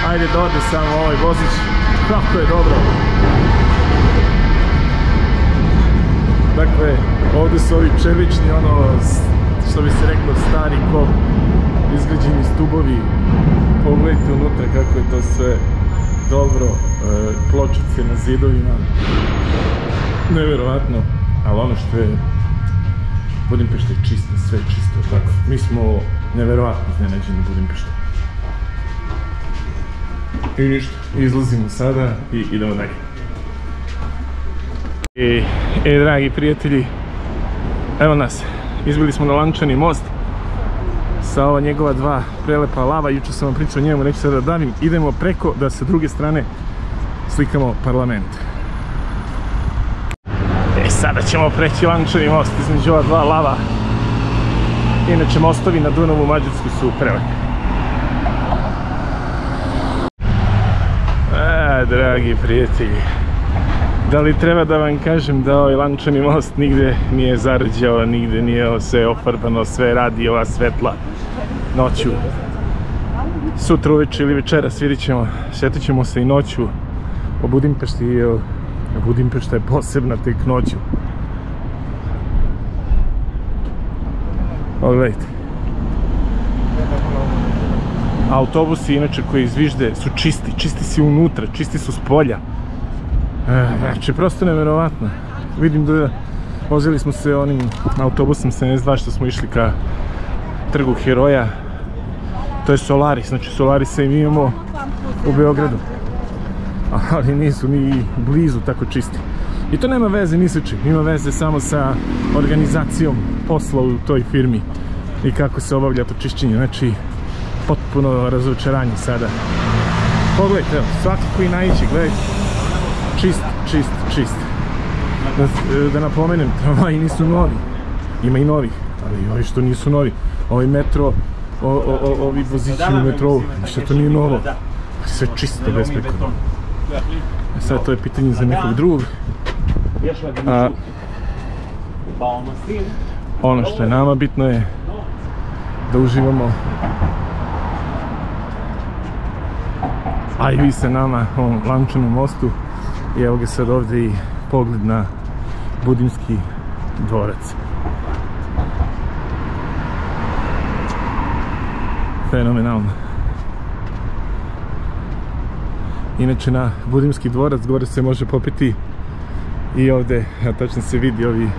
Ajde da ode samo ovaj vozić, kako je dobro. Dakle, ovdje su ovi čelični, ono, što bi se reklo, stari ko izgrađeni stubovi. Pogledajte unutra kako je to sve dobro, pločice na zidovima. Nevjerovatno, ali ono što je Budimpešta je čisto, sve čisto, tako. Mi smo nevjerovatno iznenađeni Budimpeštom. I ništa, izlazimo sada i idemo dalje. Dragi prijatelji, evo nas, izbili smo na Lančani most sa ova njegova dva prelepa lava. Jučer sam vam pričao o njemu, neću sada da davim. Idemo preko da sa druge strane slikamo parlament. Sada ćemo preći Lančani most između ova dva lava. Inače, mostovi na Dunavu u Mađarskoj su prelepi. Dragi prijatelji, da li treba da vam kažem da ovaj Lančani most nigde nije zarđao, nigde nije sve ofarbano, sve radi ova svetla noću. Sutra uveče ili večeras vidit ćemo, šetat ćemo se i noću po Budimpešti, jer Budimpešta je posebna tek noću. Pogledajte. Autobusi inače koji zvižde su čisti, čisti si unutra, čisti su s polja. Znači, prosto nevjerovatno. Vidim da vozili smo se onim autobusom 72 što smo išli ka Trgu Heroja. To je Solaris, znači Solarisa im imamo u Beogradu. Ali nisu ni blizu tako čisti. I to nema veze ni sa čim, ima veze samo sa organizacijom posla u toj firmi i kako se obavlja to čišćenje. Znači, potpuno razočaranje sada. Pogledajte, evo, svaki koji naići, gledajte. Čist, čist, čist. Da napomenem, tramvaji nisu novi. Ima i novih, ali ovi što nisu novi. Ovi metro, ovi vozići u metrovu, ništa to nije novo. Sve čisto, besprekorno. Sad to je pitanje za nekog drugog. A ono što je nama bitno je da uživamo, a i vi se nama u ovom lančanom mostu. I evo ga sad ovdje i pogled na Budimski dvorac. Fenomenalno. Inače na Budimski dvorac gore se može popiti i ovdje, a tačno se vidi ovi,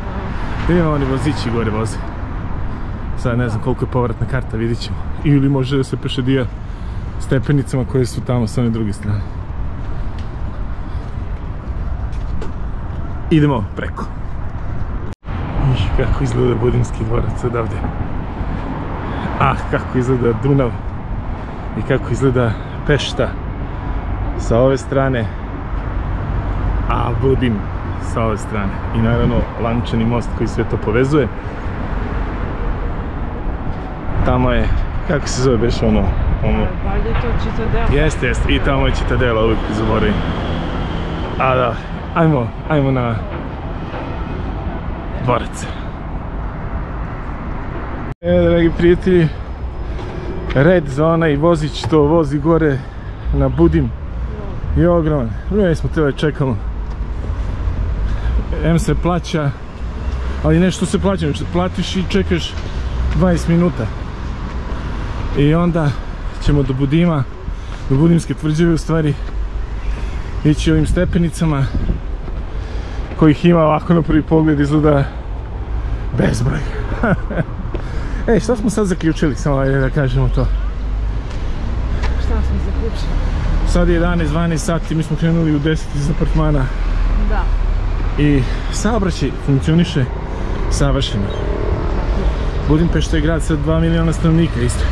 vidimo oni vozići gore voze. Sad ne znam koliko je povratna karta, vidit ćemo. Ili može da se pešadija stepenicama koje su tamo sa one druge strane. Idemo preko. Kako izgleda Budimski dvorac odavde. Ah, kako izgleda Dunav. I kako izgleda Pešta sa ove strane, a Budim sa ove strane. I naravno lančani most koji sve to povezuje. Tamo je, kako se zove beš ono? Valjda je to Citadela. Jeste, i tamo je Citadela, uvijek zaboravim. A da, ajmo na dvorac. Dragi prijatelji, red za onaj vozić što vozi gore na Budim je ogroman. Mi smo tebe čekamo. M se plaća, ali nešto se plaća, platiš i čekaš 20 minuta. I onda ćemo do Budima, do Budimske tvrđave u stvari, ići ovim stepenicama kojih ima ovako na prvi pogled izgleda bezbroj. Ej, šta smo sad zaključili, samo da kažemo to. Šta smo zaključili? Sad je 11-12 sati, mi smo krenuli u 10 iz apartmana. Da. I saobraćaj funkcioniše savršeno. Budimpešta je grad sa 2 miliona stanovnika isto.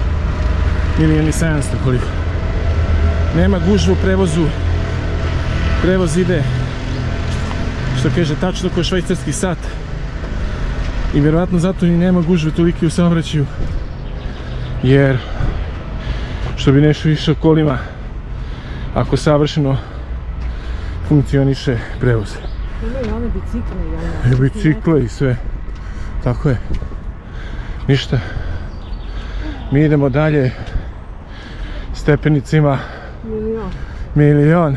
1.700.000 koliko. Nema gužve u prevozu. Prevoz ide, što kaže, tačno kao švajcarski sat. I vjerovatno zato ni nema gužve tolike u saobraćaju. Jer, što bi nešto išao kolima, ako savršeno funkcioniše prevoz. Ima i one bicikle i ono. Bicikle i sve. Tako je. Ništa. Mi idemo dalje stepenicima. Milion.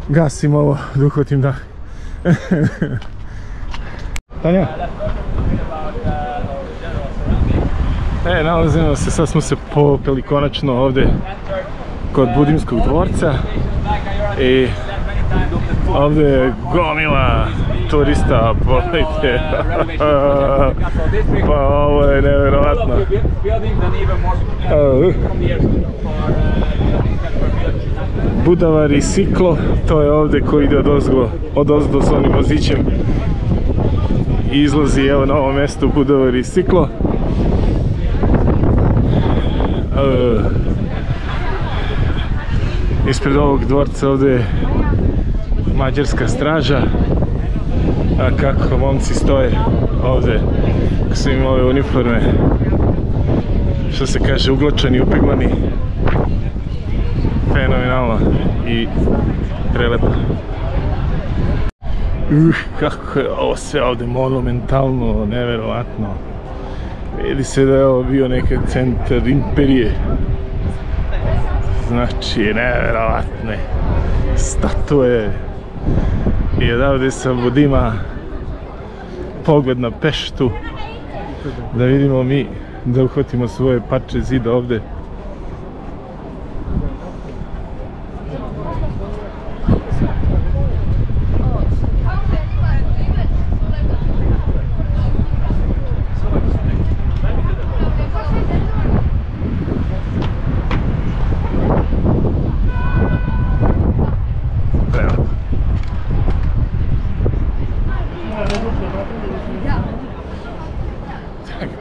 Gasim ovo, da uhvatim dah. Tanja? Nalazimo se, sad smo se popeli konačno ovdje kod Budimskog dvorca. I ovdje je gomila turista, pogledajte. Pa ovo je nevjerovatno. Budavar i Siklo, to je ovdje koji ide odozdo s onim vozićem i izlazi evo na ovo mjesto Budavar i Siklo. Ispred ovog dvorca ovdje je mađarska straža, a kako momci stoje ovdje su im ove uniforme, što se kaže, uglačani, upeglani. Fenomenalno i prelepo. Kako je ovo sve ovdje monumentalno, nevjerovatno. Vidi se da je ovo bio nekad centar imperije. Znači, nevjerovatne statue. I odavde sa Budima pogled na Peštu. Da vidimo mi, da uhvatimo svoje parče zida ovdje.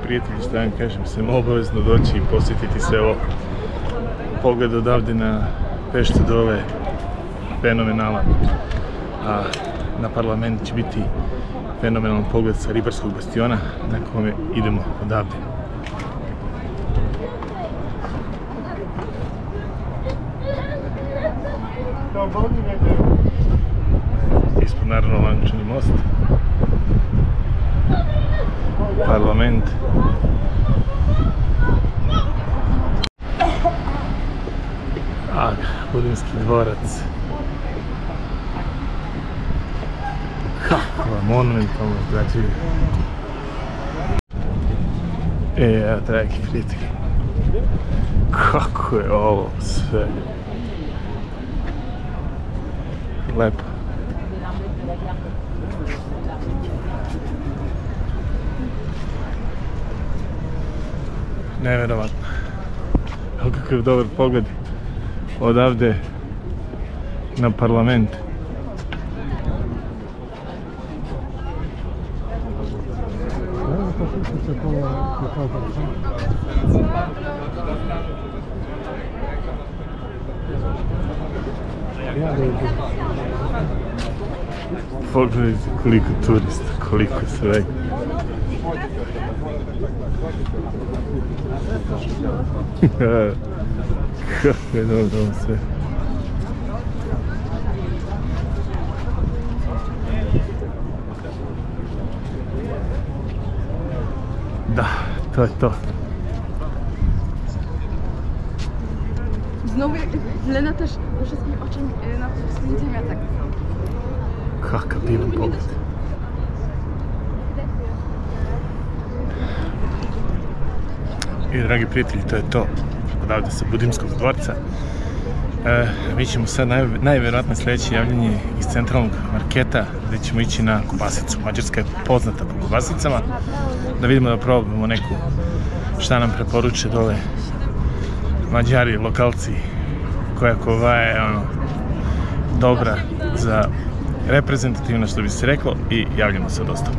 Prijatelji, šta vam kažem, sam obavezno doći i posjetiti sve ovo. Pogled odavde na Pešta dole fenomenalan, a na parlament će biti fenomenalan pogled sa Ribarskog bastiona, na kome idemo odavde. Ispod naravno lančani most, parlament. Budimski dvorac. Kakva monumentalna građevina. Evo, dragi prijatelji, kako je ovo sve lepo. Neverovatno. Evo kakav dobar pogled odavde na parlament. Pogledajte koliko turista, koliko svega. Kako je dobro ovo sve. Da, to je to. Znowu Lena też wszystkim oczom na zdjęciach ja tak. Kakav divan pogled. I dragi prijatelji, to je to. Odavde sa Budimskog dvorca. Mi ćemo sad najvjerojatnije sljedeće javljanje iz centralnog marketa, gdje ćemo ići na kobasicu. Mađarska je poznata po kobasicama. Da vidimo, da probamo neku šta nam preporuče dole Mađari, lokalci, koja kova je dobra za reprezentativno, što bi se reklo, i javljamo se od ostalo.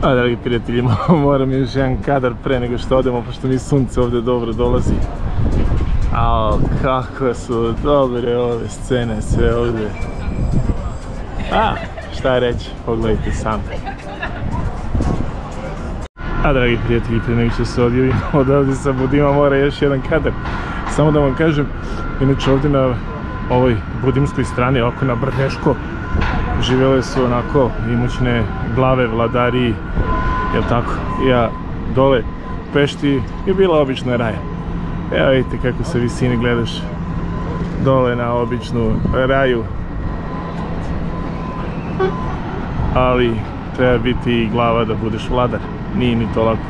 A dragi prijatelji, moram još jedan kadar pre nego što odemo, pošto mi sunce ovdje dobro dolazi. A kakve su dobre ove scene, sve ovdje. A, šta reći, pogledajte sami. A dragi prijatelji, prije nego što se odjavim odavde sa Budima, mora još jedan kadar. Samo da vam kažem, inače ovdje na ovoj budimskoj strani, oko na Brneško, živjele su onako imućne glave, vladari, jel tako? Ja dole u Pešti je bila obična raja. Evo vidite kako sa visine gledaš dole na običnu raju. Ali treba biti i glava da budeš vladar. Nije ni to lako.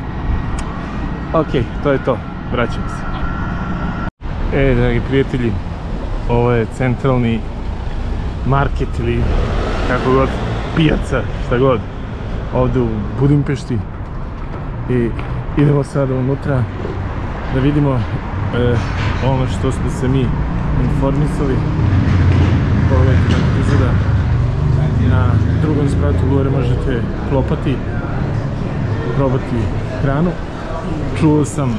Ok, to je to. Vraćamo se. Dragi prijatelji, ovo je centralni market ili kako god, pijaca, šta god, ovdje u Budimpešti. I idemo sada unutra da vidimo ono što smo se mi informisali. Pogledajte kako izgleda. Na drugom spratu gore možete probati hranu. Čuo sam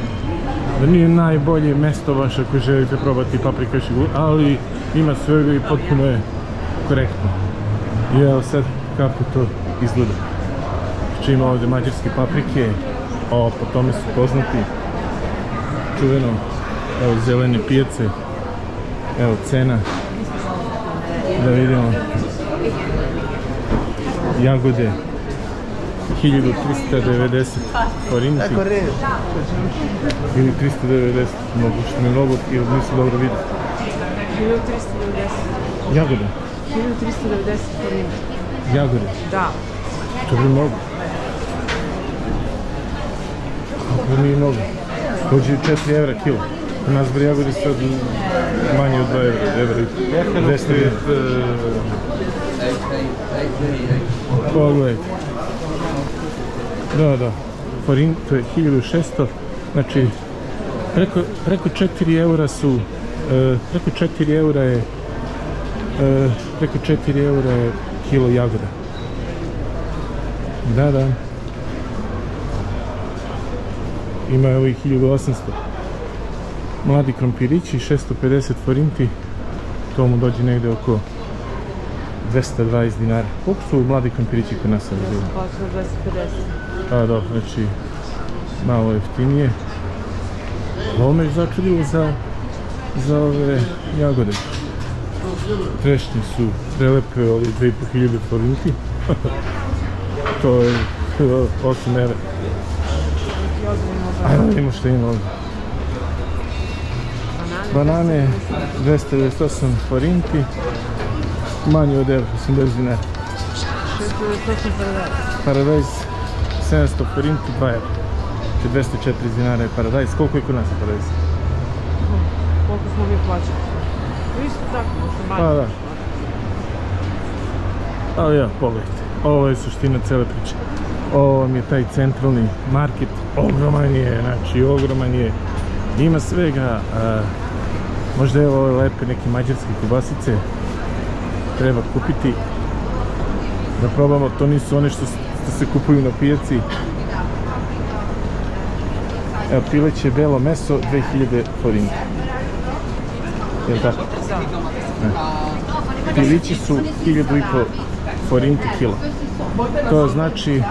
da nije najbolje mesto baš ako želite probati paprikaš i gulaš, ali ima svega i potpuno je korektno. I evo sad kako to izgleda. Znači ima ovdje mađarske paprike, po tome su poznati. Čuveno, evo zelene pijace, evo cena, da vidimo. Jagode 1390 forinti ili 390, mnogo što mi mnogo ili nisu dobro vidjeti. 1390. Jagode? 1390 forinti. Jagode? Da. To bi mnogo. Kako nije mnogo? Hoće 4 evra kilo. U nas bre jagode sad manje od 2 evra. 200 je. Pogledajte. Da, forint, to je 1600, znači preko 4 eura su, preko 4 eura je kilo jagoda. Da. Ima evo i 1800. mladi krompirići, 650 forinti, to mu dođe negde oko 220 dinara. Koliko su mladi krompirići kod nas? Pa su 250. A dobro, znači malo jeftinije. Ovo me začudilo za ove jagode. Trešnje su prelepe, ovi 2500 forinti. To je 8 evra. Ajmo vidimo što ima ovdje. Banane 298 forinti, manje od evra, 80 dinara. Paradajz 700 forinti, 2 evra. 204 dinara je paradajz. Koliko je kod nas paradajz? Koliko smo mi plaćali? Isto tako, manje. Pa da. Ali ja, pogledajte. Ovo je suština cele priče. Ovo mi je taj centralni market. Ogroman je, znači ogroman je. Ima svega. Možda je ove lepe neke mađarske kobasice. Treba kupiti. Da probamo, to nisu one što se kupuju na pijaci. Evo, pileće belo meso, 2000 forinti. Jel' tako? Pilići su 1500 forinti kilo. To znači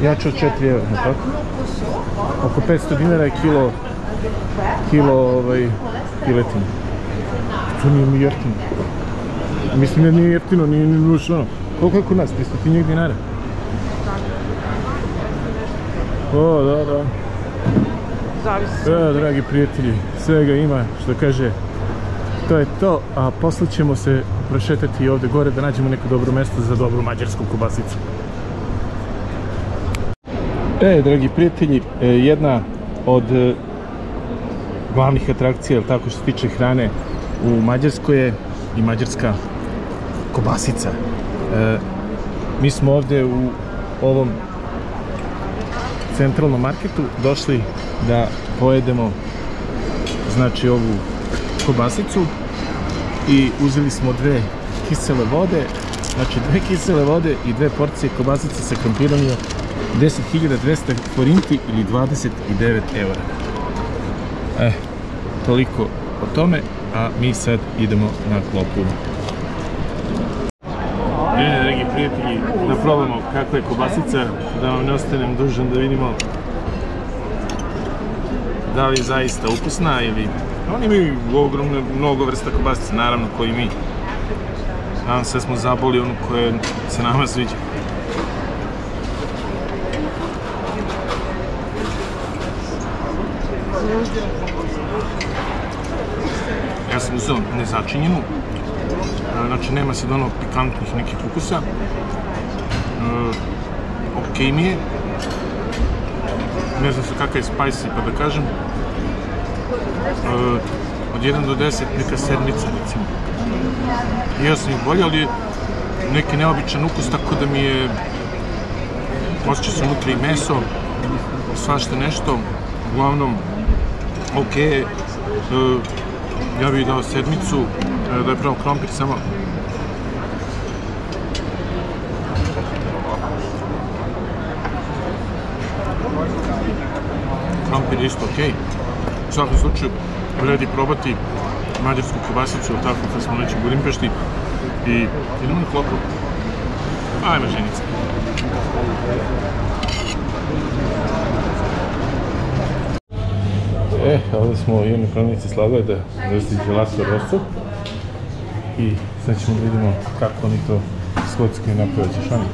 jače od 4 evra, tako? Oko 500 dinara je kilo piletine. To nije mi jeftino. Mislim da nije jeftino, nije ni nuš ono. Koliko je kod nas? 300 dinara? O, da. Da, dragi prijatelji, svega ima, što kaže, to je to, a posle ćemo se prošetati ovdje gore da nađemo neko dobro mjesto za dobru mađarsku kobasicu. Dragi prijatelji, jedna od glavnih atrakcija, tako što se tiče hrane u Mađarskoj je i mađarska kobasica. Mi smo ovdje u ovom centralnom marketu došli da pojedemo, znači, ovu kobasicu i uzeli smo 2 kisele vode, znači 2 kisele vode i 2 porcije kobasice sa krompirom je 10.200 forinti ili 29 eura. Toliko o tome, a mi sad idemo na klopu. Dragi prijatelji, da probamo kakva je kobasica, da vam ne ostanem dužan da vidimo da li je zaista ukusna ili... Oni imaju ogromno, mnogo vrsta kobasice, naravno, koji mi. Nadam se da smo zaboli onu koja se nama sviđa. Ja sam uzeo nezačinjenu, znači nema se ono pikantnih nekih ukusa. Ok mi je. Ne znam se kakav je spicy, pa da kažem. Od 1 do 10 neka sedmica, recimo. Ja sam ih bolje, ali neki neobičan ukus, tako da mi je... Osjeća se unutra i meso, svašta nešto. Uglavnom, ok. Ja bih dao sedmicu, da je pravo krompir samo. Krompir je isto ok. U svakom slučaju, vredi probati mađarsku kobasicu, tako kad smo već u Budimpešti. I idemo na klopu. Ajme, ženice. Ovdje smo u jednoj prodavnici Sladoleda, vrsti gelato rosso. I sad ćemo da vidimo kako oni to skotski naprave. Ćeš oni?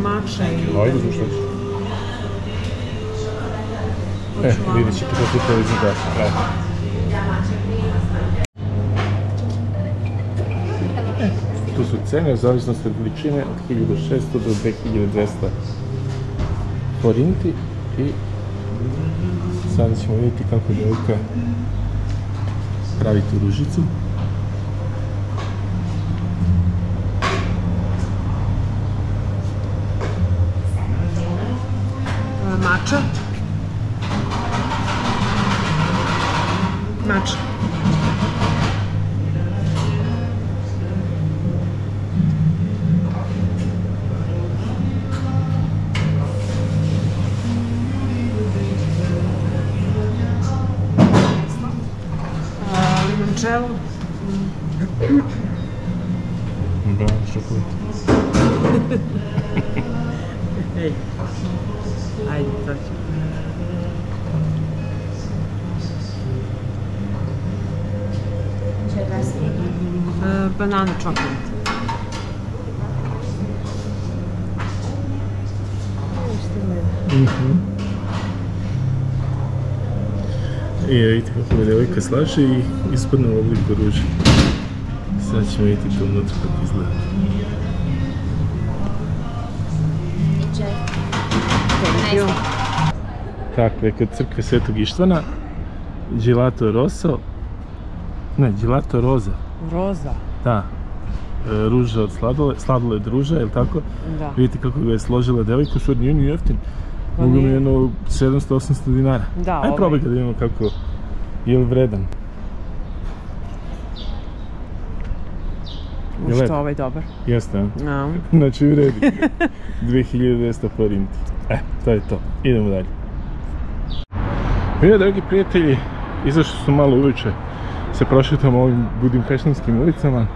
Mača i... Ajde, što ćeš? Vidjet ćete kako to izgleda. Tu su cene u zavisnosti od veličine od 1600 do 2200 forinti i sada ćemo vidjeti kako djevojka pravi tu ružicu. Mača. Mača. načelu. Bravo, šokolat. Ej, ajde, to ću. Banana čokolat. I vidite kako me devojka slaže i ispadne u obliku ruže. Sad ćemo vidjeti to unutra kako izgleda. Tako je, kod crkve Svetog Ištvana, gelato rosso, ne, gelato roza. Roza? Da, ruža od sladoled ruža, je li tako? Da. Vidite kako ga je složila devojka, što nije ni jeftin. Mogu mi jedno 700-800 dinara. Da, ajde probaj ga da vidimo kako je li vredan. Što ovaj dobar? Jeste, a? No. Znači vredi. 2200 forinti. To je to. Idemo dalje. Evo, dragi prijatelji, izašli su malo uveče. Se prošetamo ovim budimpeštanskim ulicama.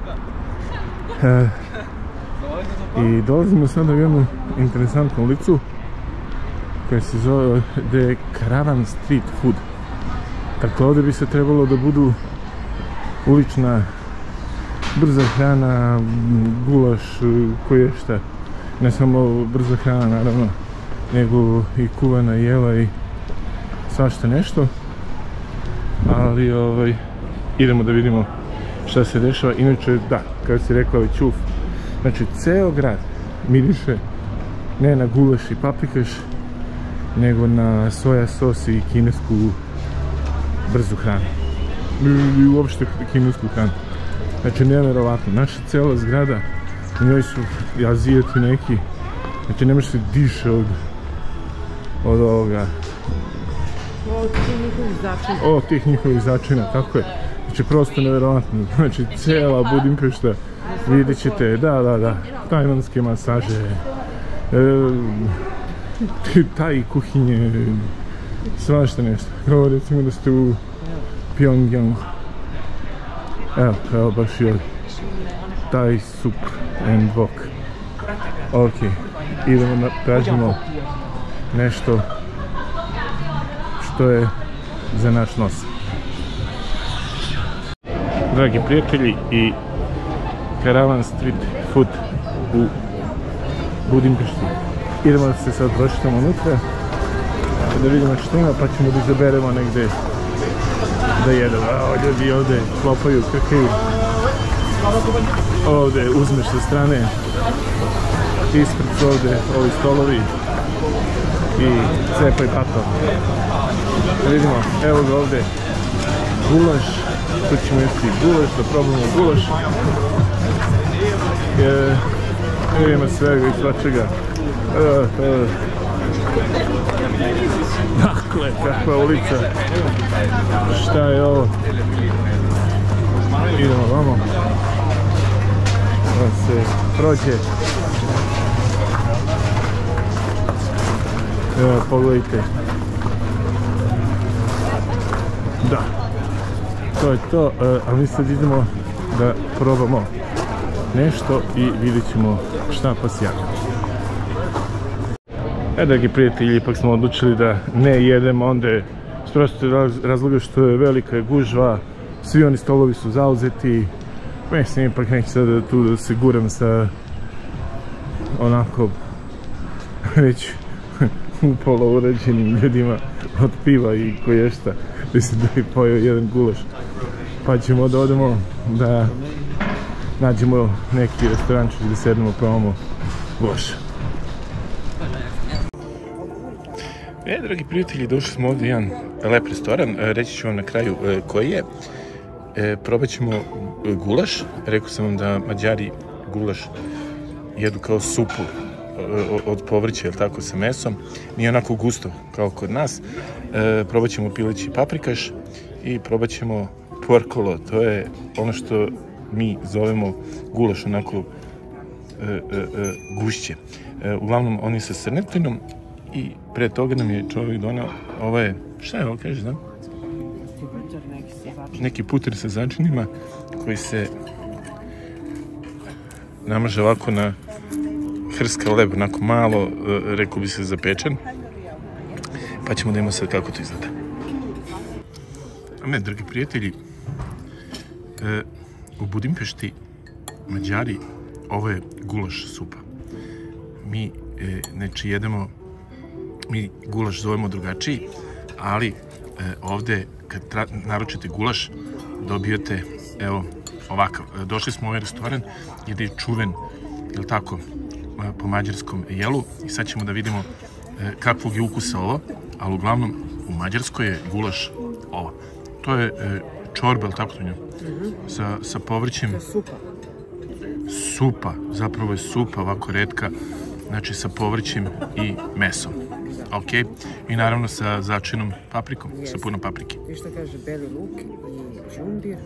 I dolazimo sada u jednu interesantnu ulicu koja se zove The Caravan Street Food. Dakle, ovdje bi se trebalo da budu ulična brza hrana, gulaš, koješta. Ne samo brza hrana, naravno, nego i kuvana jela i svašta nešto. Ali, idemo da vidimo šta se dešava. Inače, da, kao si rekla, ovaj ćuf. Znači, ceo grad miriše ne na gulaš i paprikaš, nego na soja sos i kinesku brzu hranu. I uopšte kinesku hranu. Znači, nevjerovatno. Naša cela zgrada, u njoj su Azijati neki. Znači, nemaš se diše od ovoga. Od tih njihovih začina. Od tih njihovih začina, tako je. Znači, prosto nevjerovatno. Znači, cela Budimpešta, vidjet ćete, da, tajvanske masaže, taj kuhinje, svašta nešto. Kao recimo da ste u Pyongyangu. Evo baš i ovdje. Taj sup and wok. Ok, idemo da tražimo nešto što je za naš nos. Dragi prijatelji, i Caravan Street Food u Budimpešti. Idemo da se sad prošetamo unutra, da vidimo što ima, pa ćemo da izaberemo negde da jedemo. Ljudi ovdje klopaju, krkaju. Ovdje uzmeš sa strane, ispred su ovdje ovi stolovi i cepaj pato. Da vidimo, evo ga ovdje gulaš, tu ćemo jesti gulaš, da probamo gulaš. Ima svega i svačega. Dakle, kakva ulica. Šta je ovo? Idemo vamo. Da se prođe. Evo, pogledajte. Da. To je to, a mi sad idemo da probamo nešto i vidjet ćemo šta pa sjaka. Dragi prijatelji, ipak smo odlučili da ne jedemo onda s prostog razloga što je velika gužva, svi oni stolovi su zauzeti. Mislim, ipak neću sada tu da se guram sa onako već upolo urađenim ljudima od piva i koješta. Mislim da bi pojeo jedan gulaš. Pa ćemo da odemo da nađemo neki restorančić da sednemo, probamo gulaš. Dragi prijatelji, došli smo ovdje jedan lep restoran, reći ću vam na kraju koji je. Probat ćemo gulaš, rekao sam vam da Mađari gulaš jedu kao supu od povrća, jel tako, sa mesom, nije onako gusto kao kod nas. Probat ćemo pileći paprikaš i probat ćemo porkolo, to je ono što mi zovemo gulaš, onako gušće. Uglavnom, oni sa srnetinom. I pre toga nam je čovjek donao, ovo je, šta je ovo, kažeš, da? neki puter sa začinima koji se namaže ovako na hrska leb, onako malo, rekao bi se, zapečen. Pa ćemo da imamo sad kako to izgleda. A ne, dragi prijatelji, u Budimpešti, Mađari, ovo je gulaš supa. Mi, znači, jedemo, mi gulaš zovemo drugačiji, ali ovde, kad naručite gulaš, dobijete, evo, ovakav. Došli smo u ovaj restoran, jer je čuven, jel tako, po mađarskom jelu i sad ćemo da vidimo kakvog je ukusa ovo, ali uglavnom u Mađarskoj je gulaš ovo. To je čorba, jel tako to njom? Sa povrćem. To je supa. Supa, zapravo je supa ovako retka, znači sa povrćem i mesom. Ok, i naravno sa začinom paprikom, sa puno paprike. I što kaže, beli luk i džumbir.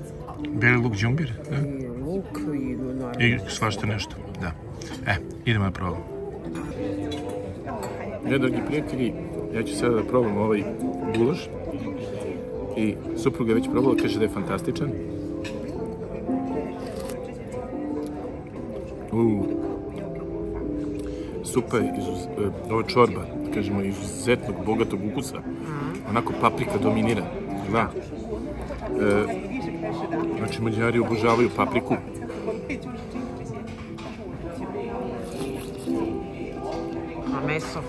Beli luk, džumbir, da. I luk i naravno. I svašta nešto, da. Idemo da probamo. Dragi prijatelji, ja ću sada da probam ovaj gulaš. I supruga je već probala, kaže da je fantastičan. Supa je, ovo je čorba, kažemo, izuzetnog, bogatog ukusa. Onako paprika dominira, da. Znači, Mađari obožavaju papriku. A meso?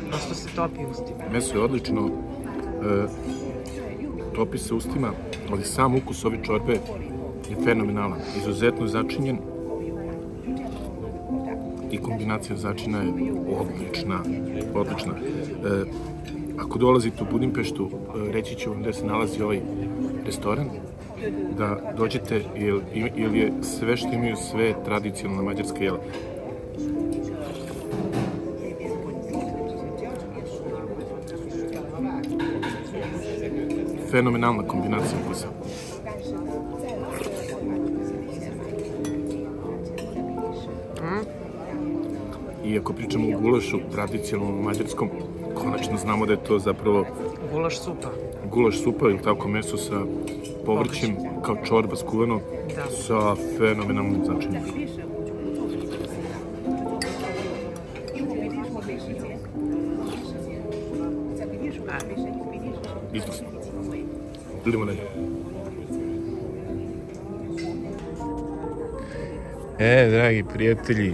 Prosto se topi ustima. Meso je odlično, topi se ustima, ali sam ukus ove čorbe je fenomenalan, izuzetno začinjen i kombinacija začina je odlična. Ako dolazite u Budimpeštu, reći ću vam gde se nalazi ovaj restoran, da dođete, jer je sve što imaju sve tradicionalna mađarska jela. Fenomenalna kombinacija ukusa. I ako pričamo o gulašu, tradicionalnom mađarskom, konačno znamo da je to zapravo gulaš supa. Gulaš supa, ili tako, meso sa povrćem, kao čorba skuvano, sa fenomenalnim začinom. Izvrsno. Idemo dalje. Dragi prijatelji,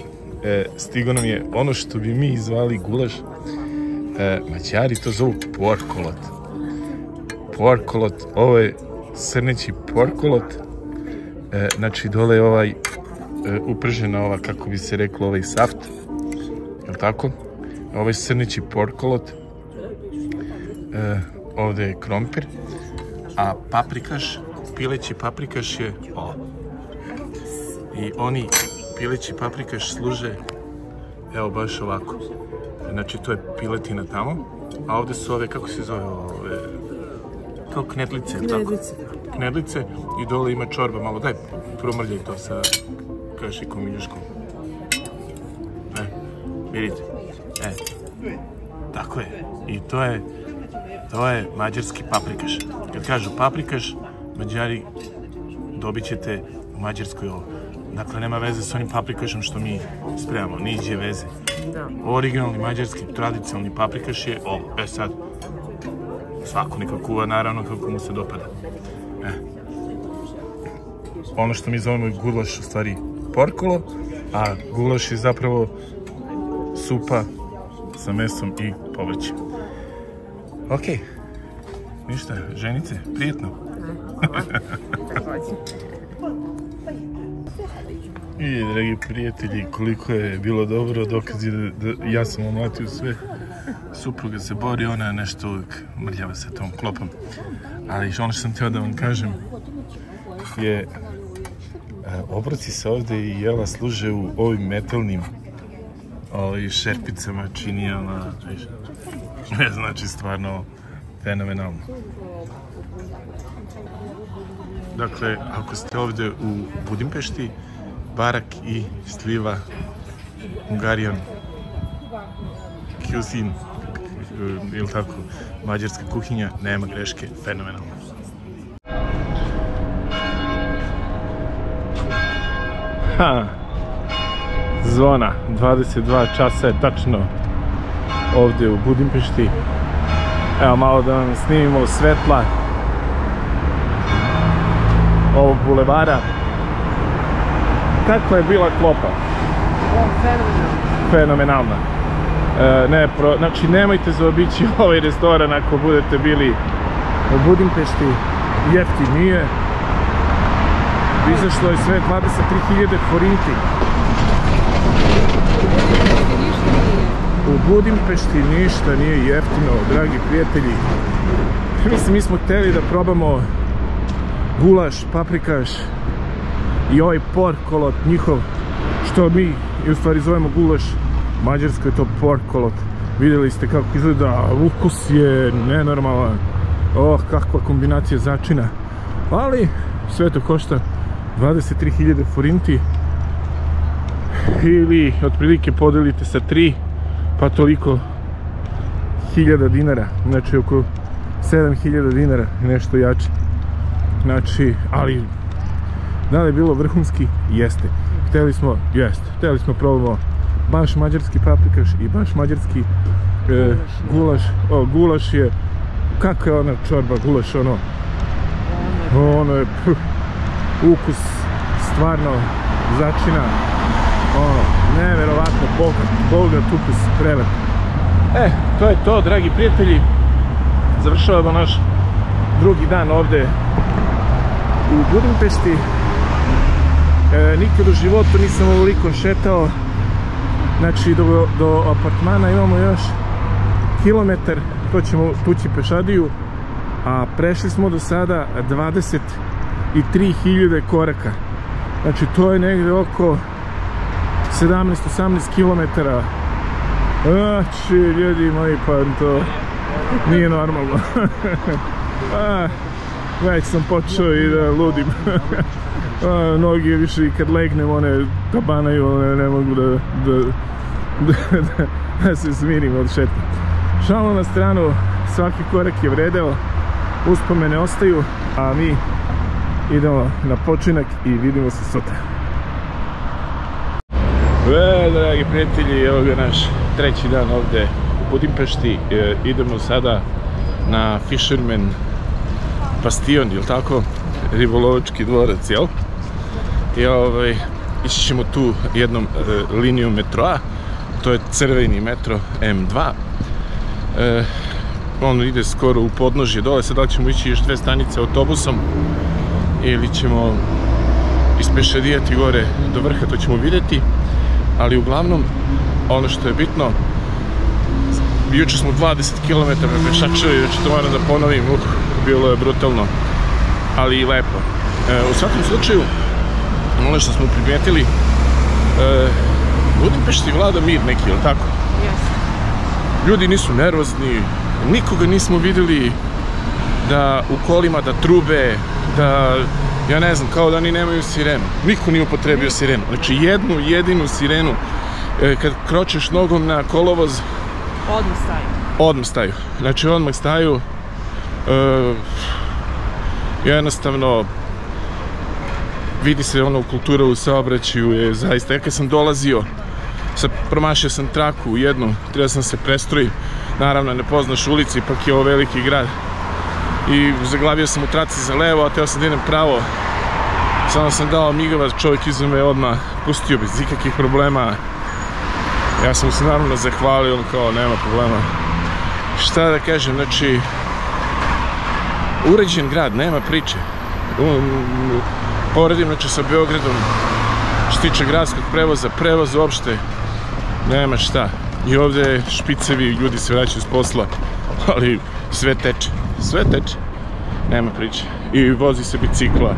stigo nam je ono što bi mi zvali gulaš. Mađari to zovu porkolot. Porkolot, ovo je srneći porkolot. Znači, dole je ovaj upržena ova, kako bi se reklo, ovaj saft. Jel' tako? Ovo je srneći porkolot. Ovde je krompir. A paprikaš, pileći paprikaš je ovo. I oni pileći paprikaš služe, evo, baš ovako. Znači, to je piletina tamo, a ovde su ove, kako se zove, kao knedlice, tako? Knedlice, i dole ima čorba, malo, daj, promrljaj to sa kašikom i ljuškom. Vidite, tako je, i to je mađarski paprikaš. Kad kažu paprikaš, Mađari dobit ćete u Mađarskoj ovo. Dakle, nema veze s onim paprikašom što mi spremamo, niđe veze. Originalni mađarski, tradicionalni paprikaš je ovo. Sad, svako neka kuva, naravno, kako mu se dopada. Ono što mi zovemo je gulaš, u stvari, porkolo, a gulaš je zapravo supa sa mesom i povrćem. Okej, ništa, ženice, prijetno. I, dragi prijatelji, koliko je bilo dobro, dokaz je da ja sam omlatio sve. Supruga se bori, ona nešto uvijek mrljava se tom klopom. Ali ono što sam htio da vam kažem je, obroci se ovde i jela služe u ovim metalnim šerpicama, činijama, znači stvarno fenomenalno. Dakle, ako ste ovde u Budimpešti, barak i sliva Hungarian cuisine, ili tako, mađarska kuhinja, nema greške, fenomenalno. Ha. Zvona, 22 časa je tačno ovdje u Budimpešti. Evo malo da vam snimimo svetla ovog bulevara. Kakva je bila klopa? Fenomenalna. Znači nemojte zaobići ovaj restoran ako budete bili u Budimpešti. Jeftin nije. Izašlo je sve 23.000 forinti. U Budimpešti ništa nije jeftino, dragi prijatelji. Mislim, mi smo htjeli da probamo gulaš, paprikaš i ovaj porkolot njihov, što mi u stvari zovemo gulaš. Mađarsko je to porkolot. Vidjeli ste kako izgleda, ukus je nenormalan. Oh, kakva kombinacija začina. Ali sve to košta 23.000 forinti. Ili otprilike podelite sa 3, pa toliko hiljada dinara. Znači oko 7.000 dinara, nešto jače. Znači, ali da li je bilo vrhunski? Jeste. Htjeli smo probamo baš mađarski paprikaš i baš mađarski gulaš. Gulaš je, kako je ona čorba gulaš, ono je ukus stvarno začina, neverovatno bogat ukus, prelep. To je to, dragi prijatelji. Završavamo naš drugi dan ovdje u Budimpešti. Nikad u životu nisam ovoliko šetao. Znači do apartmana imamo još kilometar, to ćemo tući pešadiju, a prešli smo do sada 23.000 koraka. Znači to je negdje oko 17-18 kilometara. Znači, ljudi moji, pa to nije normalno. Već sam počeo i da ludim. Noge više i kad legnem one tabanaju, ne mogu da se smirim od šetnje. Šalu na stranu, svaki korak je vredeo, uspomene ostaju, a mi idemo na počinak i vidimo se sutra. Dragi prijatelji, evo ga naš treći dan ovdje u Budimpešti. Idemo sada na Fisherman Bastion, jel tako? Ribolovački dvorac, jel? I ići ćemo tu jednom linijom metroa, to je crveni metro M2. On ide skoro u podnožje dole, sad da li ćemo ići još 2 stanice autobusom ili ćemo ispešadijati gore do vrha, to ćemo vidjeti. Ali uglavnom, ono što je bitno, jučer smo 20 km pešačili, znači to moram da ponovim, bilo je brutalno, ali i lepo. U svakom slučaju, ono što smo primijetili, Budimpešti vlada mir neki, jel tako? Ljudi nisu nervozni, nikoga nismo vidjeli da u kolima da trube, da, ja ne znam, kao da oni nemaju sirenu. Niko nije upotrebio sirenu. Znači jednu jedinu sirenu, kad kročiš nogom na kolovoz, odmah staju. Znači odmah staju. Jednostavno vidi se ono kultura u saobraćaju je zaista. Ja kad sam dolazio, promašio sam traku u jednu, trebao sam se prestrojiti. Naravno ne poznaš ulici, ipak je ovo veliki grad. I zaglavio sam u traci za levo, a teo sam da idem pravo. Samo sam dao migavac, čovjek iza me odmah pustio bez ikakvih problema. Ja sam se naravno zahvalio, on kao nema problema. Šta da kažem, znači uređen grad, nema priče. Poredim znači sa Beogradom, što se tiče gradskog prevoza, prevoz uopšte nema šta. I ovdje špicevi, ljudi se vraćaju s posla, ali sve teče, nema priče. I vozi se bicikla,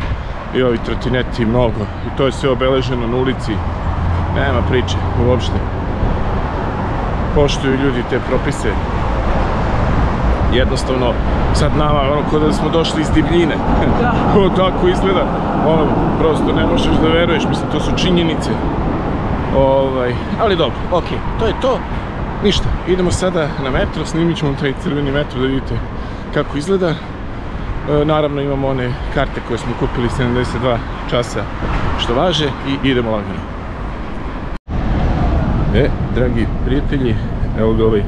i ovi trotineti mnogo, i to je sve obeleženo na ulici, nema priče uopšte. Poštuju ljudi te propise. Jednostavno, sad nama, ono, kod da smo došli iz divljine. Tako izgleda. Ono, prosto ne možeš da veruješ, mislim, to su činjenice. Ali dobro, okej, to je to. Ništa, idemo sada na metro, snimit ćemo taj crveni metro da vidite kako izgleda. Naravno imamo one karte koje smo kupili, 72 časa što važe i idemo lagano. Dragi prijatelji, evo ga ovaj,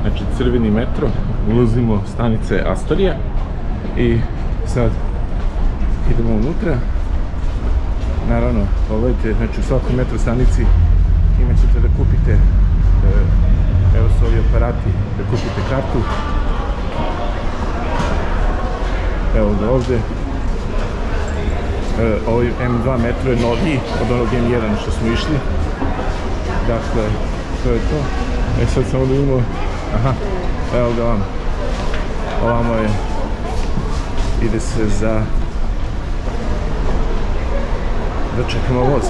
znači crveni metro, ulazimo stanice Astorija i sad idemo unutra. Naravno, pogledajte, znači u svakoj metro stanici imat ćete da kupite, evo su ovi aparati, da kupite kartu. Evo ga ovdje. Ovaj M2 metro je noviji od onog M1 što smo išli. Dakle, to je to. Sad samo da vidimo, aha, evo ga vam. Ovamo je, ide se za, da čekamo voz.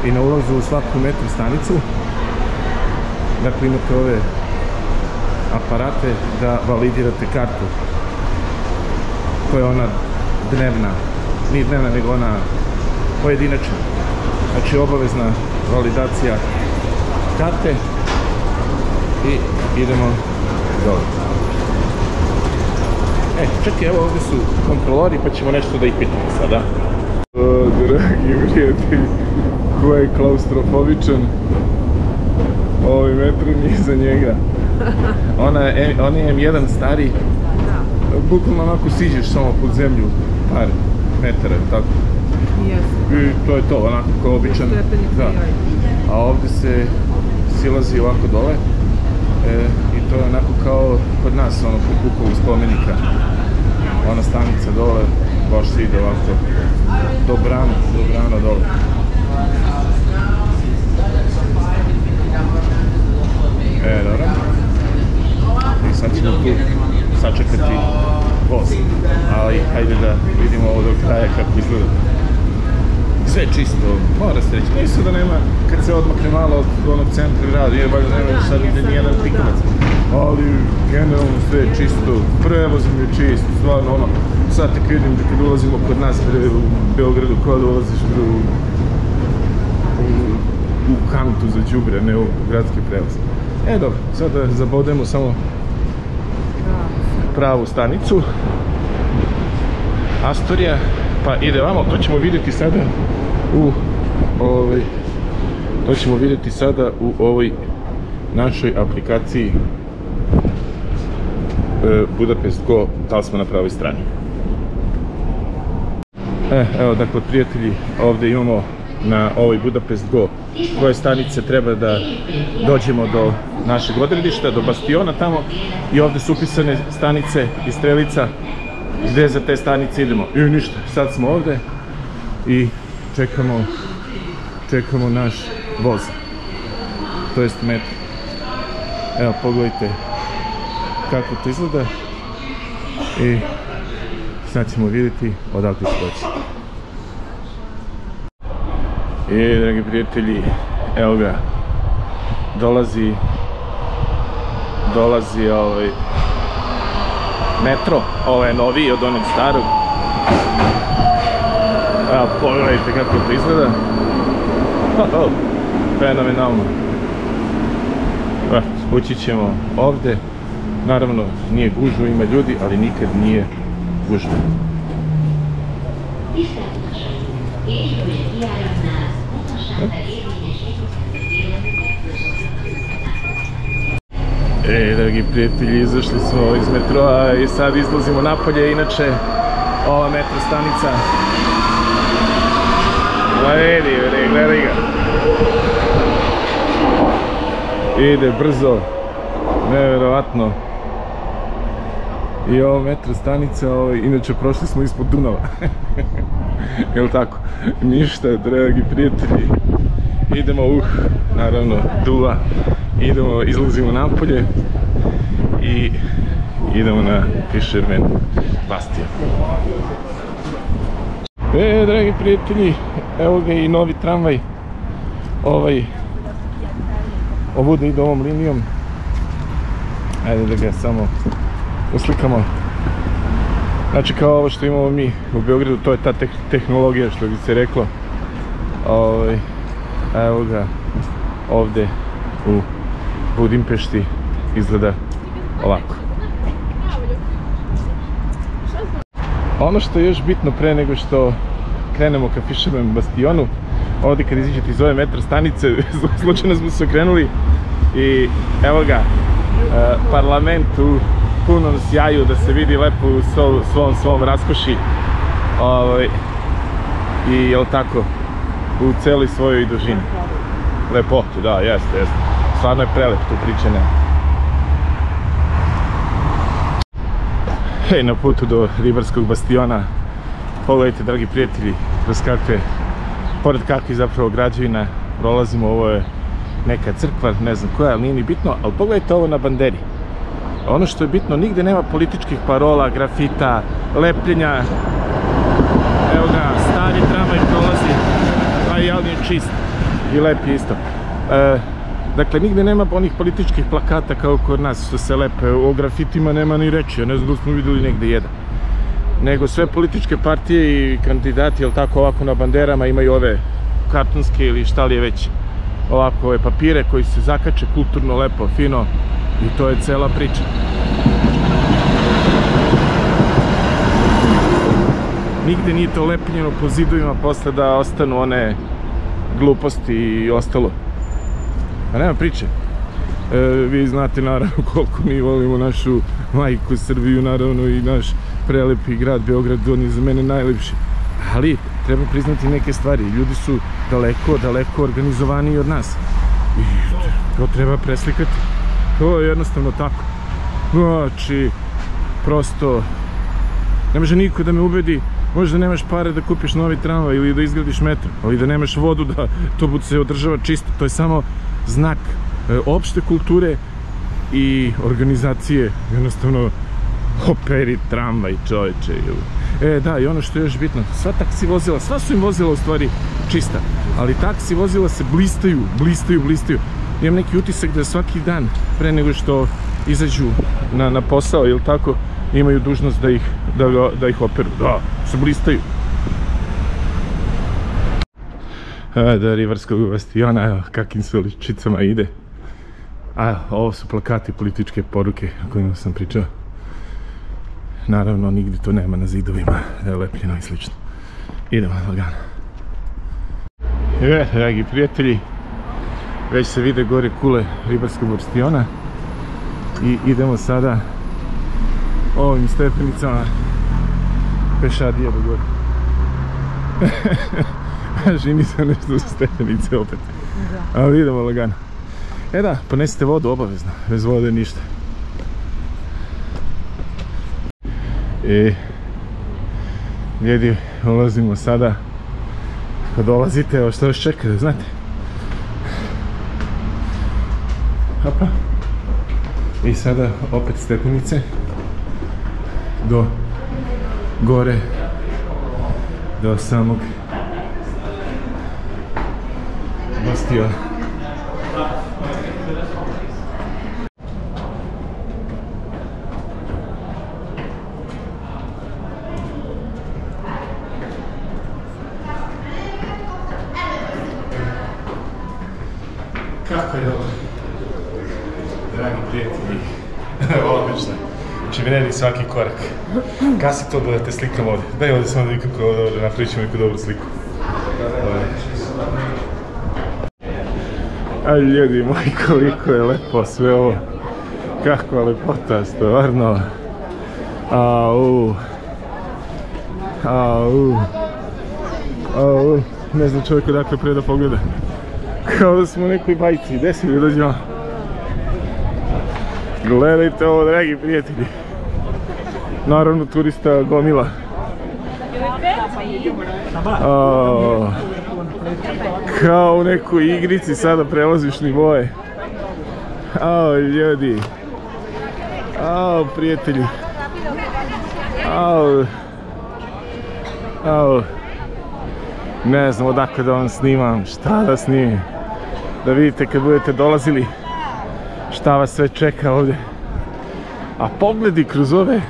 I na ulazu u svaku metro stanicu, dakle imate ove aparate da validirate kartu. To je ona dnevna, nije dnevna nego ona pojedinačna. Znači obavezna validacija karte i idemo dole. Čekaj, evo ovdje su kontrolori pa ćemo nešto da ih pitamo sada. Dragi prijatelji, ko je klaustrofobičan, ovaj metro nije za njega. On je M1 stari, bukvalno onako siđeš samo pod zemlju par metara, tako? I to je to, onako kao običan. Da. A ovdje se silazi ovako dole i to je onako kao kod nas, ono po Bukovu spomenika. Ona stanica dole, baš se ide ovako do brana dole. Dobro. I sad ćemo tu sačekati voz, ali hajde da vidimo ovo do kraja kako izgleda. Sve čisto, mora se reći, nisu da nema, kad se odmakne malo od onog centra grada, nije baš nema sad ide nijedan pikavac, ali generalno sve je čisto, prevoz mi je čist, stvarno ono, sad tek vidim da kad ulazimo kod nas u Beogradu, kao da ulaziš u kantu za đubre, ne u gradski prevoz. Dobro, sad da zabodemo samo pravu stanicu, Astorija, pa ide vamo, to ćemo vidjeti sada u ovoj našoj aplikaciji Budapest Go, da li smo na pravoj strani. Evo, dakle, prijatelji, ovdje imamo na ovoj Budapest Go koje stanice treba da dođemo do našeg odredišta, do bastiona tamo, i ovdje su upisane stanice i strelica gdje za te stanice idemo. I ništa, sad smo ovdje i čekamo naš voz, to jest metro. Evo, pogledajte kako to izgleda i sad ćemo vidjeti odakle će doći. I dragi prijatelji, evo ga, dolazi metro, ovo je noviji od onog starog. Evo, pogledajte kako to izgleda. Fenomenalno. Ući ćemo ovdje. Naravno, nije gužva, ima ljudi, ali nikad nije gužva. Dragi prijatelji, izašli smo iz metroa i sad izlazimo napolje. Inače, ova metro stanica, gledaj ga, ide brzo, nevjerovatno. I ova metro stanica, inače prošli smo ispod Dunava. Jel tako? Ništa, dragi prijatelji, idemo, naravno, duva, izlazimo napolje i idemo na Fisherman Bastion. Dragi prijatelji, evo ga i novi tramvaj, ovuda ide ovom linijom. Ajde da ga samo uslikamo. Znači, kao ovo što imamo mi u Beogradu, to je ta tehnologija, što bi se reklo. Evo ga ovdje u Budimpešti izgleda ovako. Ono što je još bitno pre nego što krenemo ka Fisherman Bastionu. Ovdje kad iziđete iz ove metro stanice, slučajno smo se okrenuli i evo ga, parlament u punom sjaju, da se vidi lepo u svom raskoši. I jel tako, u celoj svojoj dužini. Lepote, da, jeste. Stvarno je prelep, tu priče nema. Hej, na putu do Ribarskog bastiona, pogledajte, dragi prijatelji, pored kakvih zapravo građevina prolazimo. Ovo je neka crkva, ne znam koja, ali nije ni bitno, ali pogledajte ovo na banderi. Ono što je bitno, nigde nema političkih parola, grafita, lepljenja. Evo ga, stari tramvaj prolazi, a i on je čist i lep je isto. Dakle, nigde nema onih političkih plakata kao kod nas što se lepe, o grafitima nema ni reći, ja ne znam da smo vidjeli negde jedan. Nego sve političke partije i kandidati, jel tako, ovako na banderama imaju ove kartonske ili šta li je već, ovako ove papire koji se zakače kulturno, lepo, fino i to je cela priča. Nigde nije to lepljeno po zidovima posle da ostanu one gluposti i ostalo. A nema priče. Vi znate naravno koliko mi volimo našu majku Srbiju, naravno i naš prelepi grad Beograd, on je za mene najlepši. Ali treba priznati neke stvari, ljudi su daleko organizovaniji od nas. I to treba preslikati. To je jednostavno tako. Znači, prosto, ne može niko da me ubedi, možda nemaš pare da kupiš novi tramvaj ili da izgradiš metro, ali da nemaš vodu, da to se održava čisto. To je samo znak opšte kulture i organizacije, jednostavno operi tramvaj, čoveče. Da, i ono što je još bitno, sva taksi vozila, sva su im vozila u stvari čista, ali taksi vozila se blistaju. Imam neki utisak da svaki dan pre nego što izađu na posao, ili tako, imaju dužnost da ih operu. Da, se blistaju. Da, Ribarskog bastiona, evo kakvim se ličicama ide. A ovo su plakati političke poruke o kojima sam pričao. Naravno, nigdje to nema na zidovima, da je lepljeno i slično. Idemo lagano. Dragi prijatelji, već se vide gore kule Ribarskog bastiona i idemo sada ovim stepenicama pešadije do gore. Žini se nešto za stepenice opet. Ali idemo lagano. Da, ponesite vodu obavezno, bez vode ništa. Ljudi, ulazimo sada. Kad dolazite, evo što vas čeka, znate. Hopa. I sada opet stepenice do gore, do samog bastiona. Kako je ovo? Dragi prijatelji, odlično. Znači vredi svaki korak. Kasi to da te slikam ovdje. Daj ovdje samo da vidim kako je ovdje, napravit ćemo neku dobru sliku. Aj ljudi moji, koliko je lepo sve ovo. Kakva lepota, stvarno. Ne znam čovjek odakle pre da pogleda. Kao da smo u nekoj bajci, gdje si mi dođemo? Gledajte ovo, dragi prijatelji. Naravno, turista gomila. Kao u nekoj igrici sada prelaziš nivoje. Ljudi. Prijatelji. Ne znam odakle da vam snimam, šta da snimim. Da vidite kad budete dolazili šta vas sve čeka ovdje. A pogledi kroz ove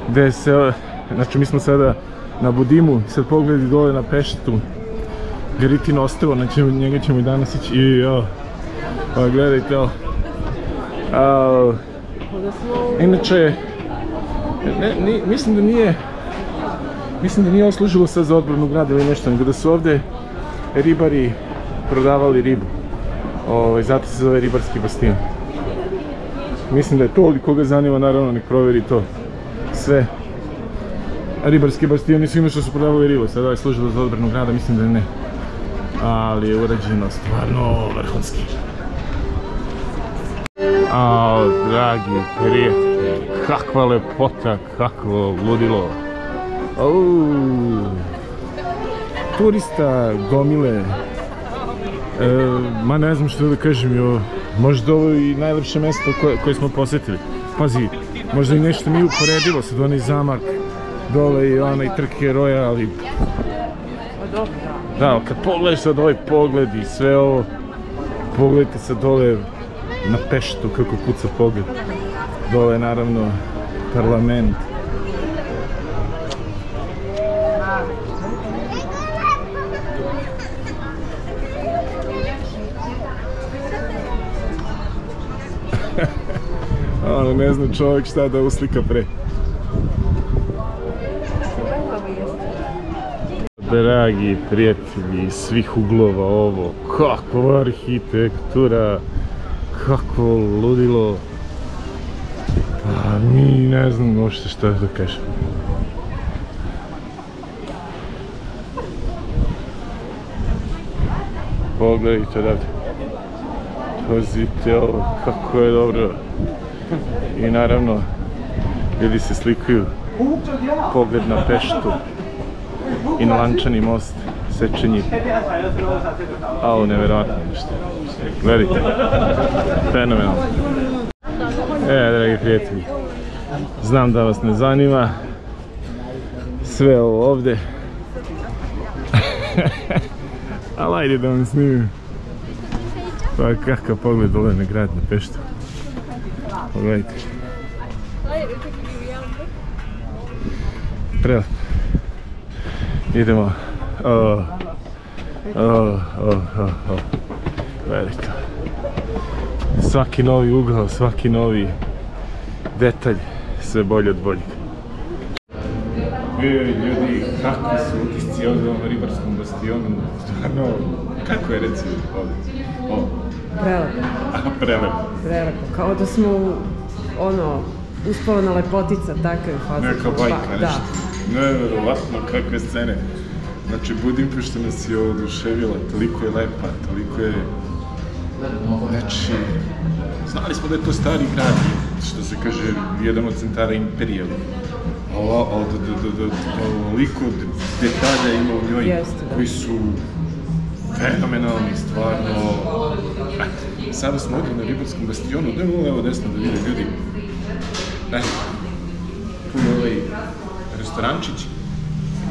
gdje se, znači mi smo sada na Budimu, sad pogledi dole na Peštu, Garitino ostrvo, znači njega ćemo i danas ići i gledajte ovo. Inače, mislim da nije Mislim da nije ovo služilo sad za odbranu grada ili nešto, nego da su ovdje ribari prodavali ribu. Zato se zove ribarski bastion. Mislim da je to, ali koga zanima, naravno nek provjeri to sve. Ribarski bastioni svima što su prodavali ribu, sada je služilo za odbranu grada, mislim da ne. Ali je urađeno stvarno vrhunski. Ao, dragi prijatelji, kakva lepota, kakvo ludilo. Turista, gomile. Ma ne znam što da kažem, možda ovo je i najlepše mjesto koje smo posjetili. Pazi, možda i nešto nije uporedivo, sad onaj zamak dole i onaj Trke Roja, ali... Da, kad pogledaš sad ovaj pogled i sve ovo, pogledajte sad dole na Peštu kako kuca pogled. Dole je naravno parlament. Ne znam čovjek šta da uslika pre. Dragi prijatelji iz svih uglova ovo, kakva arhitektura, kako ludilo. Pa mi ne znam uopšte šta da kažem. Pogledajte odavde. Pazite ovo, kako je dobro. I naravno, ljudi se slikaju, pogled na Peštu i na Lančani most, Sečenji. Au, nevjerovatno nešto. Gledajte, fenomenalno. Dragi prijatelji, znam da vas ne zanima sve ovo ovdje, ali ajde da vam snimim. Pa kakav pogled dole na grad, na Peštu. Pogledajte. Prelep. Idemo. Gledajte. Svaki novi ugao, svaki novi detalj, sve bolje od boljeg. Ljudi, kakvi su utisci ovdje u ovom ribarskom bastionu? Stvarno, kako je recimo ovdje? Prelepo. Prelepo. Prelepo, kao da smo uspavana lepotica, takve faze. Neka bajka, nešto. Nevjerovatno kakve scene. Znači, Budimpešta nas je oduševila, toliko je lepa, toliko je... Znači, znali smo da je to stari grad, što se kaže, jedan od centara imperija. Toliko detalja ima u njoj, koji su fenomenalni, stvarno. Sada smo ovdje na ribarskom bastionu, da evo desno da vide ljudi. Tu je ovaj restorančić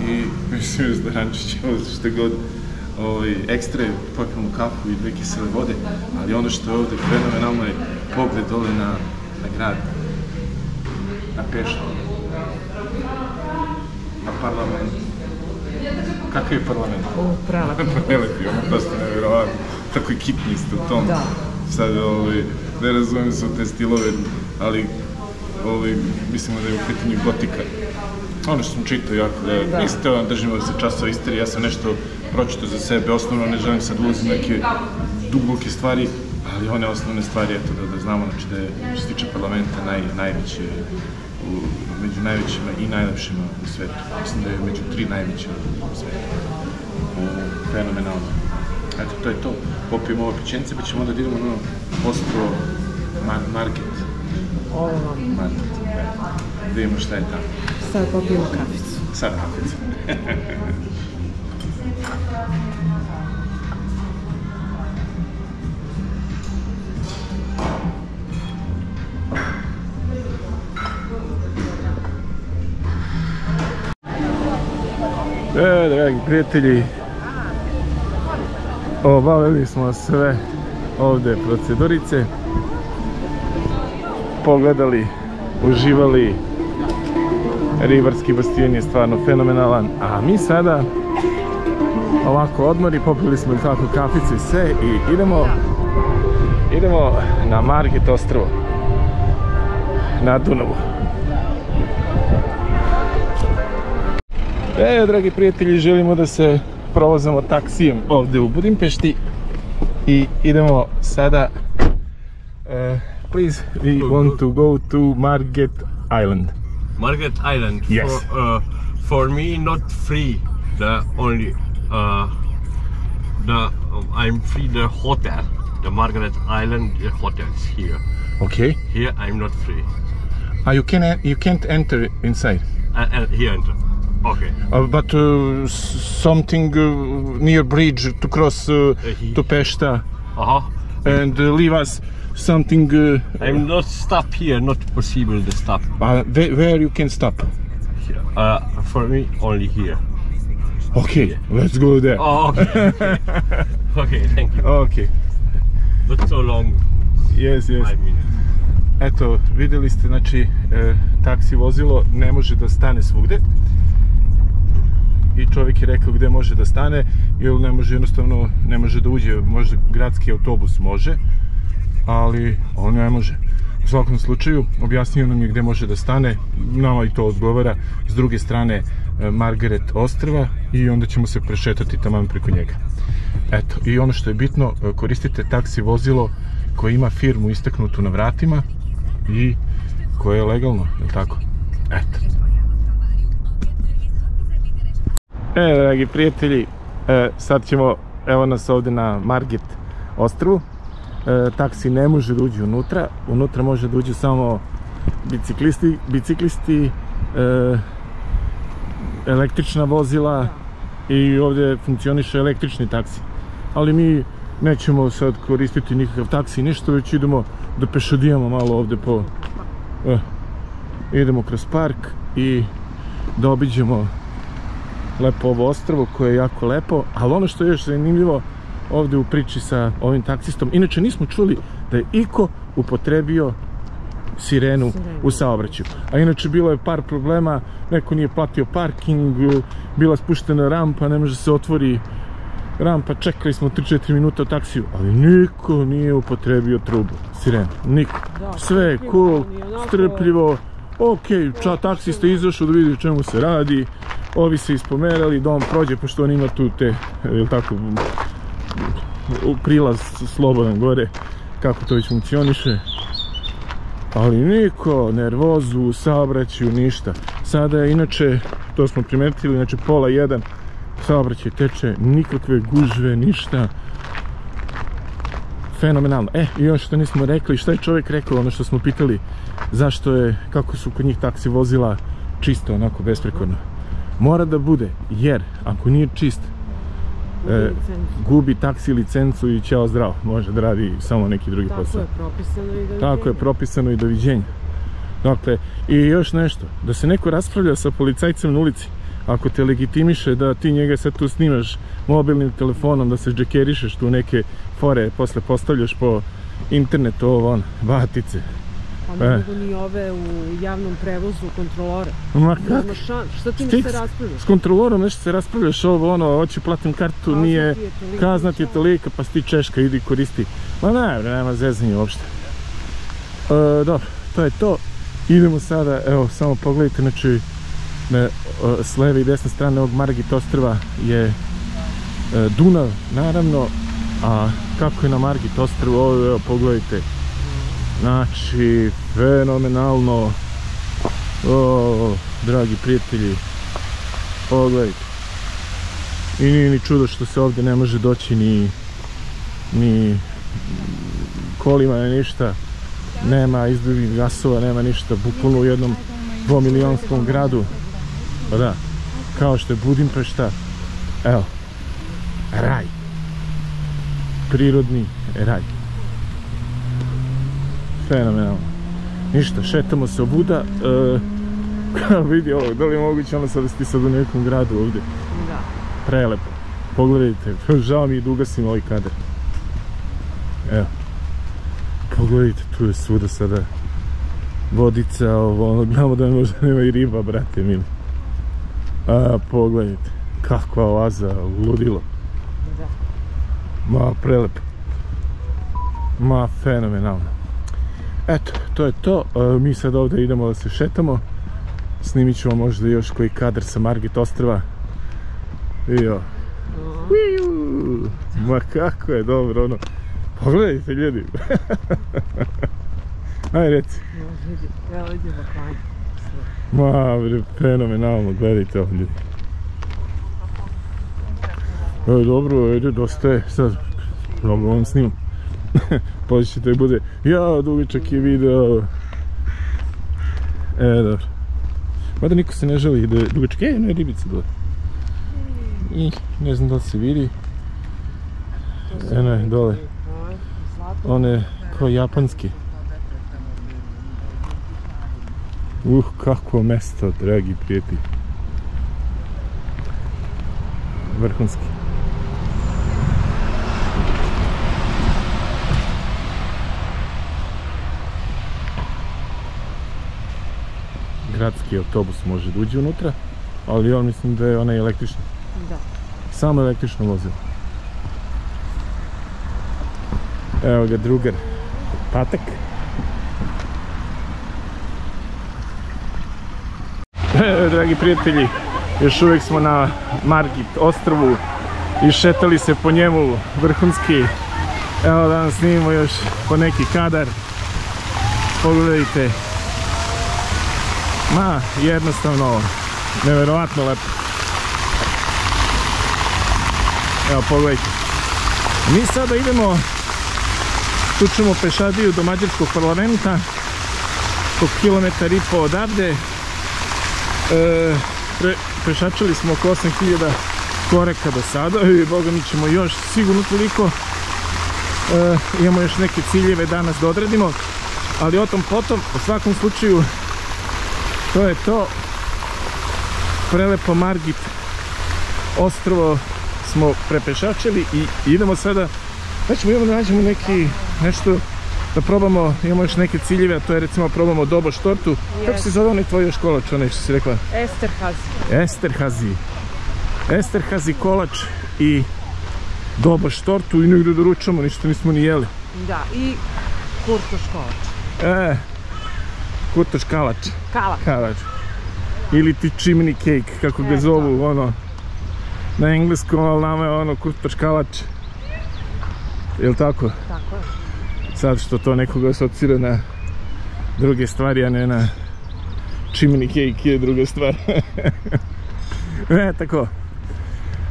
i mislim restorančić, što god. Ekstra je popijemo kafu i 2 kisele vode, ali ono što je ovdje fenomenalno je pogled dole na grad, na Peštu, na parlament. Kakav je parlament? Prelepo. Prelepi, ono prosto nevjerovatno. Tako je kitnisto u tom. Sad, ne razumijem se u te stilove, ali mislimo da je u pitanju gotika. Ono što sam čitao jako, da nisam teo da držimo da se časova istorije, ja sam nešto pročitao za sebe, osnovno ne želim sad ulaziti neke duboke stvari, ali one osnovne stvari, eto da znamo, znači da je, što se tiče parlamenta, najveće, među najvećima i najlepšima u svetu. Mislim da je među 3 najveće u svetu. Fenomenalno. Eto, to je to. Popijemo ovo pićence, pa ćemo onda da idemo na ostrovo Market. Market, da vidimo šta je tamo. Sad popijemo kaficu. Sad kaficu. Dragi prijatelji, obavili smo sve ovdje procedurice, pogledali, uživali, ribarski bastion je stvarno fenomenalan, a mi sada ovako odmori, popili smo tako kaficu i sve i idemo na Market ostrvo, na Dunavu. Dragi prijatelji, želimo da se provozamo taksijem ovdje u Budimpešti i idemo sada. Please, we want to go to Market Island. Market Island. Yes. For me, not free. The only I'm free the hotel. The Margaret Island hotels here. Okay. Here I'm not free. You can't enter inside. Here enter. Okay. But something near bridge to cross to Pešta and leave us something. I'm not stop here. Not possible to stop. Where you can stop? For me, only here. Okay, let's go there. Oh, okay. Okay, thank you. Okay. Not so long. Yes. 5 minutes. Eto, vidjeli ste, znači, taksi vozilo ne može da stane svugde. I čovjek je rekao gdje može da stane, jer ne može, jednostavno ne može da uđe. Možda gradski autobus može, ali on ne može. U svakom slučaju, objasnio nam je gdje može da stane, nama i to odgovara, s druge strane Margaret ostrva, i onda ćemo se prešetati taman preko njega. Eto, i ono što je bitno, koristite taksi vozilo koje ima firmu istaknutu na vratima i koje je legalno, je li tako? Eto. Dragi prijatelji, sad ćemo, evo nas ovdje na Margit ostrvu. Taksi ne može da uđe unutra, unutra može da uđe samo biciklisti, električna vozila, i ovdje funkcioniše električni taksi. Ali mi nećemo sad koristiti nikakav taksi, ništa, već idemo da pešadijamo malo ovdje po... idemo kroz park i da obiđemo lepo ovo ostrvo koje je jako lepo. Ali ono što je još zanimljivo ovdje u priči sa ovim taksistom, inače nismo čuli da je iko upotrebio sirenu u saobraćaju. A inače bilo je par problema, neko nije platio parking, bila spuštena rampa, ne može se otvori rampa, čekali smo 3-4 minuta u taksiju, ali niko nije upotrebio trubu, sirenu, niko. Sve je cool, strpljivo, ok, taksista izašao da vidi o čemu se radi, ovi se ispomerali da on prođe, pošto on ima tu te, jel tako, prilaz slobodan gore, kako to već funkcioniše. Ali niko, nervozu, u saobraćaju, ništa. Sada je, inače, to smo primetili, znači 12:30, saobraćaj teče, nikakve gužve, ništa. Fenomenalno. I još što nismo rekli, šta je čovjek rekao, ono što smo pitali, zašto je, kako su kod njih taksi vozila čisto, onako, besprekorno. Mora da bude, jer ako nije čist, gubi taksi licencu i ćao zdravo, može da radi samo neki drugi posao. Tako je propisano i doviđenja. Dakle, i još nešto, da se neko raspravlja sa policajcem na ulici, ako te legitimiše da ti njega sad tu snimaš mobilnim telefonom, da se džekerišeš tu neke fore, posle postavljaš po internetu, ovo on, vatice. Pa ne mogu ni ove u javnom prevozu kontrolore. Ma kak? Šta ti ne se raspravljaš? S kontrolorom nešto se raspravljaš, ovo ono, hoće platim kartu, nije, kazna ti je tolika, pa si ti Češka, idi koristi. Ma ne, nema zezanja uopšte. Dobro, to je to. Idemo sada, evo, samo pogledajte, znači, s leve i desne strane ovog Margit ostrva je Dunav, naravno, a kako je na Margit ostrvu, ovo, evo, pogledajte. Znači, fenomenalno. O, dragi prijatelji, pogledajte. I nije ni čudo što se ovdje ne može doći ni kolima, ni ništa. Nema izduvnih gasova, nema ništa, bukvalno u jednom 2-milionskom gradu. Pa da, kao što je Budimpešta, evo, raj. Prirodni raj. Fenomenalno. Ništa, šetamo se ovuda. Vidi ovo, da li je moguće ono sad da si sad u nekom gradu ovdje? Da. Prelepo. Pogledajte, žao mi je da ugasim ovaj kadar. Evo. Pogledajte, tu je svuda sada vodica, ono, gledamo da možda nema i riba, brate mili. Pogledajte, kakva oaza, ludilo. Ma, prelepo. Ma, fenomenalno. Eto, to je to. Mi sad ovdje idemo da se šetamo. Snimit ćemo možda još koji kadar sa Margit ostrva. Vidio. Ma kako je dobro ono. Pogledajte ljudi. Aj reci. Evo idemo klanje. Ma bre, fenomenalno, gledajte ovo ljudi. Evo dobro, ajde, dosta je, sad mnogo vam snimam. Poslije će to bude, ja, dugačak je video. Dobro. Mada niko se ne želi da je dugačak, no je ribica dole. I ne znam da li se vidi. Eno je dole. One kao japanski. Kakvo mesto, dragi prijatelji. Vrhunski. Gradski autobus može da uđe unutra, ali on mislim da je onaj električni. Da. Samo električno vozilo. Evo ga drugar Patak. Dragi prijatelji, još uvijek smo na Margit ostrvu i šetali se po njemu vrhunski. Evo danas snimimo još po neki kadar. Pogledajte. Ma, jednostavno, nevjerovatno lepo. Evo, pogledajte. Mi sada idemo, tu ćemo pešadiju do mađarskog parlamenta, oko 1,5 km odavde. Pešačili smo oko 8000 koraka do sada i boga mi ćemo još sigurno toliko. Imamo još neke ciljeve danas da odradimo, ali o tom potom, u svakom slučaju, to je to. Prelepo Margit ostrvo smo prepešačili i idemo sada, znači idemo da nađemo nešto da probamo, imamo još neke ciljeve, a to je recimo probamo Doboš tortu. Kako se zove onaj tvoj kolač, onaj što si rekla? Esterhazy kolač i Doboš tortu i negdje doručamo, ništa nismo ni jeli. Da, i Kurtoš kolač. Kurtoš kalač. Kalač. Ili ti chimney cake, kako ga zovu, ono, na engleskom, ali nama je ono Kurtoš kalač. Jel' tako? Tako je. Sad što to nekoga asocira na druge stvari, a ne na chimney cake je druga stvar. Tako.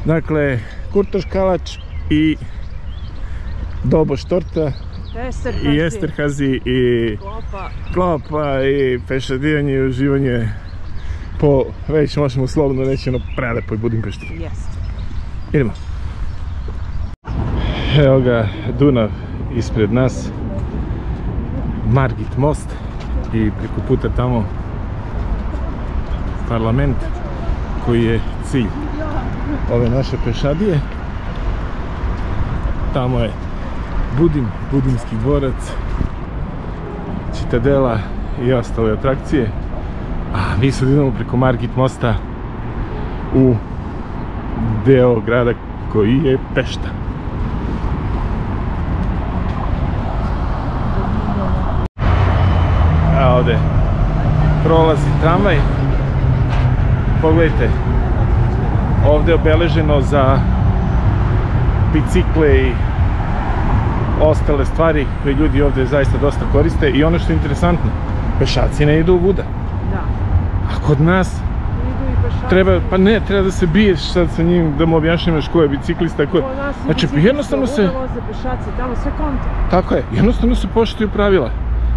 Dakle, Kurtoš kalač i Doboš torta. I Esterhazy i klopa i pešadijanje i uživanje po, već možemo slobodno reći, ono prelepoj Budimpešti. Idemo. Evo ga Dunav ispred nas, Margit most i preko puta tamo parlament koji je cilj ove naše pešadije. Tamo je Budimski dvorac, Citadela i ostale atrakcije. A mi sad idemo preko Margit mosta u deo grada koji je Pešta. A ovdje prolazi tramvaj. Pogledajte, ovdje je obeleženo za bicikle i ostale stvari koje ljudi ovdje zaista dosta koriste. I ono što je interesantno, pešaci ne idu vuda. Da. A kod nas treba, pa ne, treba da se biješ sad sa njim, da mu objašnjavaš ko je biciklista. Znači, jednostavno se... Tamo sve konta. Tako je, jednostavno se poštuju pravila.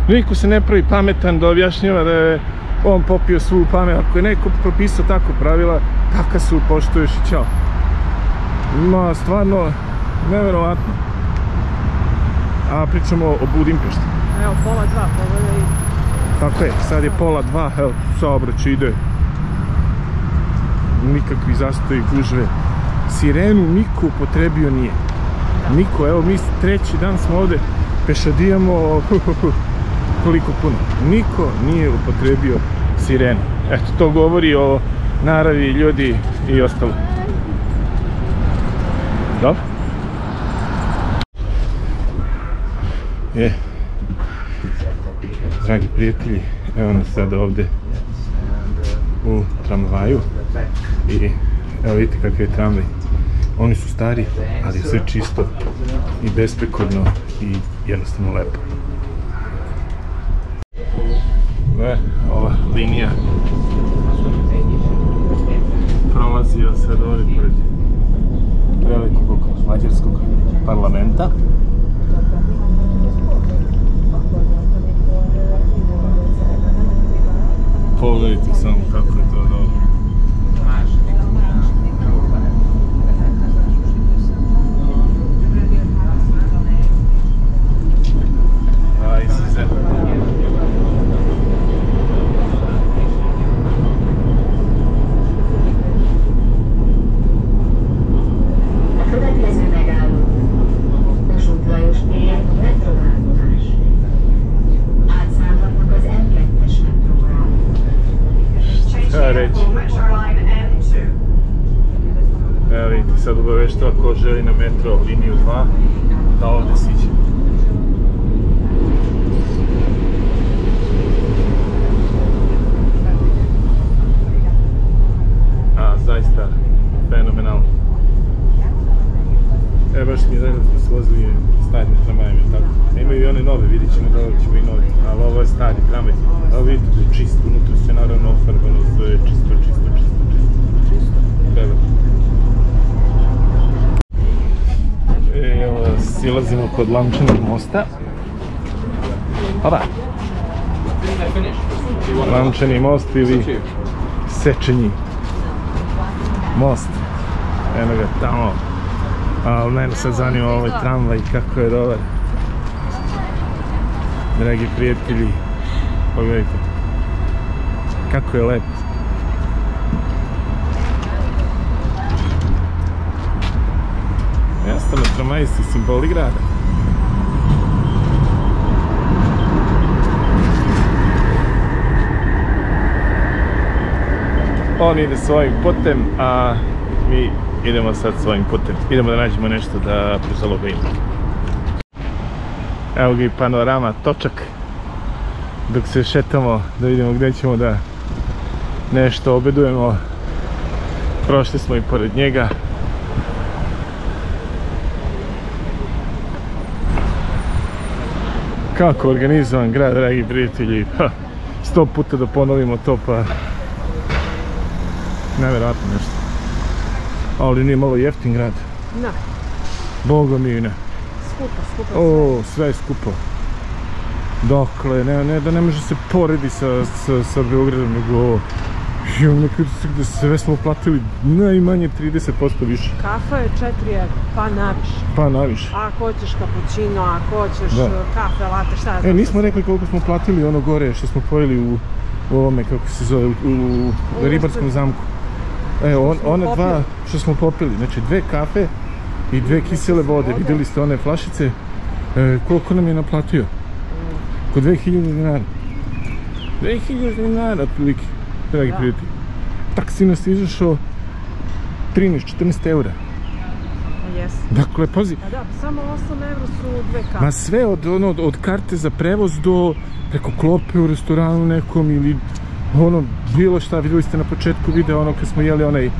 Niko se ne pravi pametan da objašnjava da je on popio svu pamet. Ako je neko propisao tako pravila, taka su, poštuješ i ćao. Ma, stvarno, nevjerovatno. A pričamo o Budimpešti. Evo, 1:30, pogledaj. Tako je, sad je 1:30, evo, saobraćaj ide. Nikakvi zastoji, gužve. Sirenu niko upotrebio nije. Niko, evo mi 3. dan smo ovdje, pešadijamo koliko puno. Niko nije upotrebio sirenu. Eto, to govori o naravi, ljudi i ostalo. Dobro? Dragi prijatelji, evo nas sada ovdje u tramvaju i evo vidite kakav je tramvaj. Oni su stari, ali sve čisto i besprekorno i jednostavno lepo. Ova linija prolazi sad ovdje pored velikog mađarskog parlamenta. Pogledajte samo kako je to dobro. Aj, se evo vidite, sad obaveštava ko želi na metro liniju 2 da ovdje siđe. Zaista fenomenalno. Evo baš mi je drago da smo se vozili starim tramvajem, tako. Imaju i one nove, vidit ćemo da ovdje ćemo i novi, ali ovo je stari tramvaj. Evo vidite da je čisto, unutra se naravno ofarbano, sve je čisto. Treba. Evo, silazimo kod Lančanog mosta. Opa! Lančani most ili Sečenji most. Eno ga tamo. Ali mene sad zanima ovaj tramvaj, kako je dobar. Dragi prijatelji, pogledajte. Kako je lep. Jednostavno, tramvaji su simboli grada. On ide svojim putem, a mi idemo sad svojim putem. Idemo da nađemo nešto da prizalogajimo. Evo ga i panorama Točak. Dok se šetamo da vidimo gdje ćemo da nešto obedujemo. Prošli smo i pored njega. Kako organizovan grad, dragi prijatelji. 100 puta da ponovimo to, pa nevjerojatno nešto. Ali nije malo jeftin grad. Ne. Boga mi ne. Skupo. O, sve je skupo. Dakle, ne može se poredi sa Beogradom, nego imam nekada da sve smo platili najmanje 30% više. Kafa je 4 €, pa naviše. Pa naviše. Ako hoćeš kapućino, ako hoćeš kafe, latte, šta znam. Nismo rekli koliko smo platili ono gore što smo pojeli u ovome, kako se zove, u ribarskom zamku. Evo, one dva što smo popili, znači 2 kafe i 2 kisele vode. Vidjeli ste one flašice, koliko nam je naplatio? Oko 2000 dinara. 2000 dinara, otprilike, dragi prijatelji. Taksi nas izašao 13-14 €. Jesi. Dakle, pazi. A da, samo 8 € su 2 kafe. Ma sve od karte za prevoz do preko klope u restoranu nekom ili ono, bilo šta, vidjeli ste na početku videa ono kad smo jeli onaj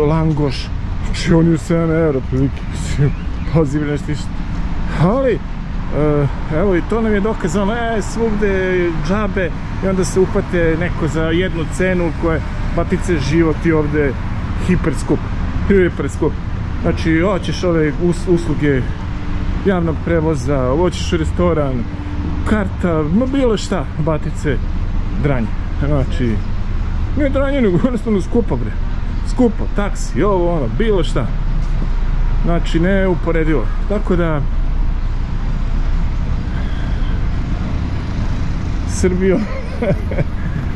langoš, znači on je 7 €, prilike, poziv nešto ništa. Ali, evo i to nam je dokaz, ono, svugde džabe i onda se upate neko za jednu cenu koja, batice, život i ovde hiper skup. Znači, hoćeš ove usluge javnog prevoza, hoćeš u restoran, karta, bilo šta, batice, dranje. Znači, nije dranje, nego jednostavno skupo, bre. Skupo, taksi, ovo, ono, bilo šta. Znači, neuporedivo. Tako da,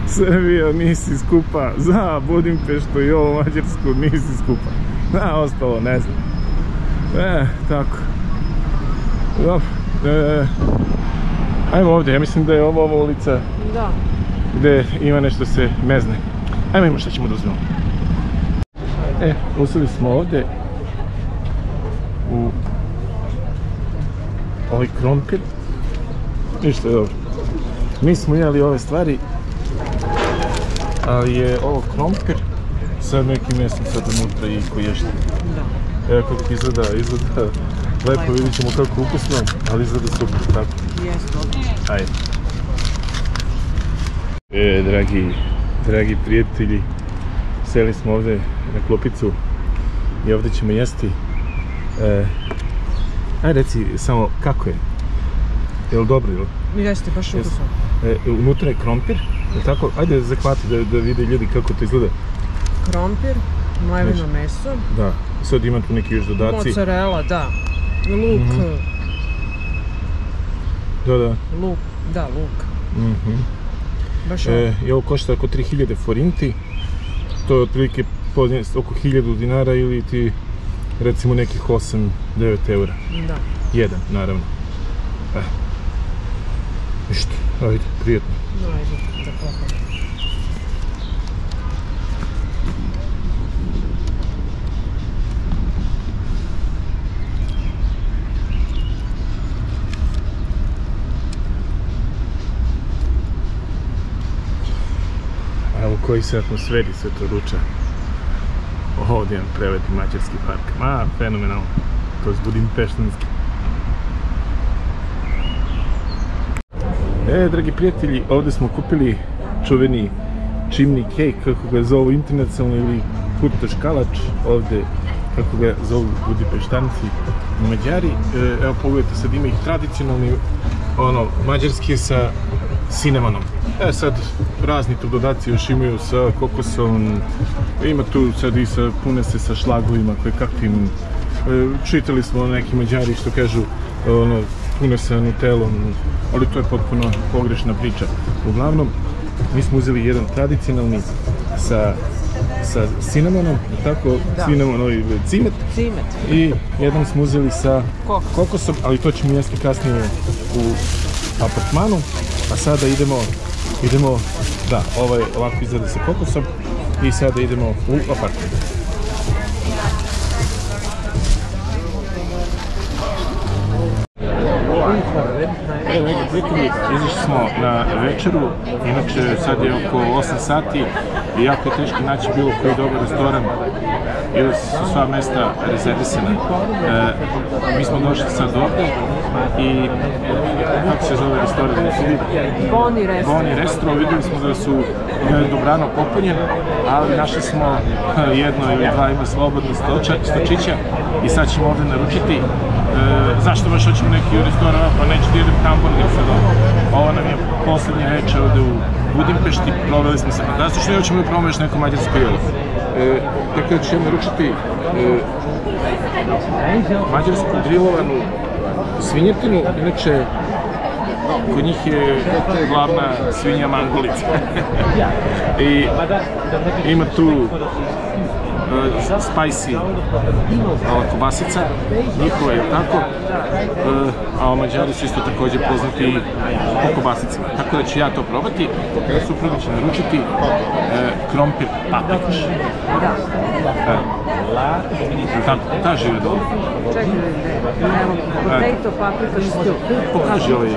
Srbijo, nisi skupa. Za Budimpeštu i ovo Mađarsku nisi skupa. Na ostalo, ne znam. Tako. Dobro. Ajmo ovdje, ja mislim da je ova ulica gdje ima nešto se mezne. Ajmo imamo šta ćemo da uzmemo. Usili smo ovdje u ovaj krompir. Ništa je dobro. Mi smo jeli ove stvari ali je ovo krompir sa nekim mjestom sad unutra i koješta. Evo kako izgleda lepo, vidit ćemo kako ukusno, ali izgleda super, tako? Jeste, odlično. Ajde. Dragi prijatelji, seli smo ovdje na klopicu i ovdje ćemo jesti. Ajde reci samo kako je? Je li dobro ili? Jeste, baš ukusno. Unutra je krompir, je li tako? Ajde zahvati da vide ljudi kako to izgleda. Krompir, mleveno meso. Da, sad ima tu neki još dodaci. Mozzarella, da. Luk. Luk, da, luk. Baš I ovo košta oko 3000 forinti. To je otprilike oko 1000 dinara ili ti recimo nekih 8-9 eura. Da. Jedan, naravno. Ništa, ajde, prijetno. Ajde, da popam. Evo koji se atmosferi sve to ruča. Ovdje jedan prelepi mađarski park. Fenomenalno. To je budimpeštanski. Dragi prijatelji, ovdje smo kupili čuveni chimney cake, kako ga zovu internacionalno, ili kurtoš kalač, ovdje kako ga zovu budipeštanci i Mađari. Evo pogledajte, sad ima ih tradicionalni, mađarski sa cinemonom. Sad razni tu dodaci još imaju sa kokosom, ima tu sad i pune se sa šlagovima koje kakvim, čitali smo neki Mađari što kažu pune se nutelom, ali to je potpuno pogrešna priča. Uglavnom, mi smo uzeli jedan tradicionalni sa cinemonom, tako, cinemon i cimet. I jedan smo uzeli sa kokosom, ali to ćemo jesti kasnije u apartmanu. A sada idemo, da, ovaj ovako izgleda sa kokosom i sada idemo u apartman. Izašli smo na večeru, inače sad je oko 8 sati i jako je teško naći bilo koji dobar restoran jer su sva mesta rezervisana. Mi smo došli sad ovdje i kako se zove restoran? Boni Restro. Vidjeli smo da su dobrano popunjen, ali našli smo jedno ili dva ima slobodno stočića i sad ćemo ovdje naručiti. Zašto baš hoćemo neki restoran, pa neću da idem hamburger sad ovo nam je posljednja večer ovdje u Budimpešti, proveli smo se fantastično i hoćemo da probamo još neko mađarsko jelo. Tako da ćemo naručiti mađarsku grilovanu svinjetinu, inače kod njih je glavna svinja mangolica. I ima tu spicy kobasica, njihova je tako, a Mađari su isto također poznati po kobasicama. Tako da ću ja to probati, supruga će naručiti krompir paprikaš. Tako, kaži joj dobro. Čekaj, evo, potato paprikaš stew. Pokaži ovaj.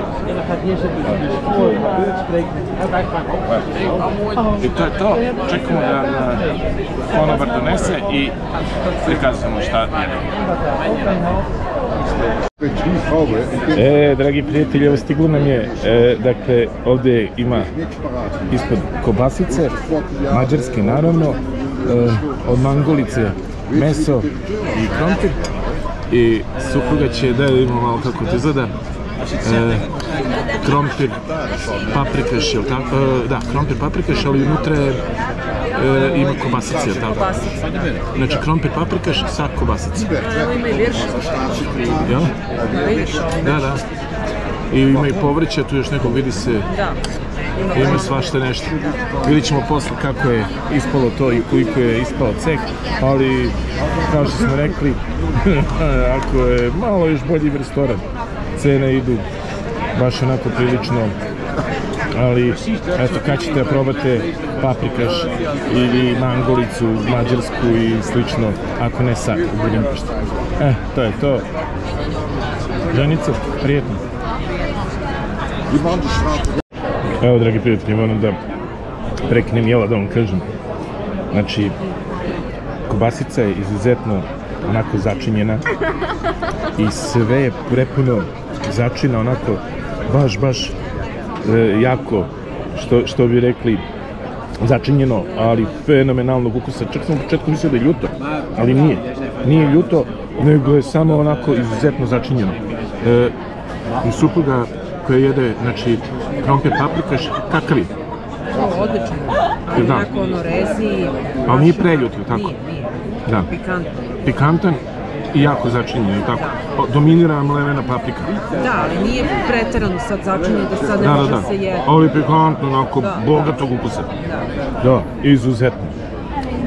I to je to, čekamo da konobar donese i prikazujemo šta je. Dragi prijatelji, evo stiglo nam je, dakle, ovdje ima ispod kobasice, mađarske naravno, od mangolice meso i krompir i supruga će da vidimo malo kako to izgleda. Krompir paprikaš, jel tako? Da, krompir paprikaš, ali unutra ima kobasice, jel tako? Znači krompir paprikaš sa kobasice. Ima i virš. Jel? Da. I ima i povrće, tu još nekog vidi se. Ima svašta nešto. Vidjet ćemo posle kako je ispalo to i koliko je ispao ceh, ali kao što smo rekli, ako je malo još bolji restoran, cene idu baš onako prilično, ali eto kad ćete da probate paprikaš ili mangolicu mađarsku i slično, ako ne sad u Budimpešti. To je to. Ženice, prijetno. Evo, dragi prijatelji, moram da preknem jela da vam kažem. Znači, kobasica je izuzetno onako začinjena i sve je prepuno začina onako baš jako, što bi rekli, začinjeno, ali fenomenalnog ukusa. Čak sam u početku mislio da je ljuto, ali nije ljuto, nego je samo onako izuzetno začinjeno. I supruga koja jede, znači, krompir paprikaš, kakav je? Odlično. Ali onako ono rezi... Ali nije preljut, ili tako? Nije. Da. Pikantan. Pikantan i jako začinjen, ili tako? Dominira mlevena paprika. Da, ali nije preterano sad začinjen da sad ne može se jede. Ali pikantno, onako, bogatog ukusa. Da, izuzetno.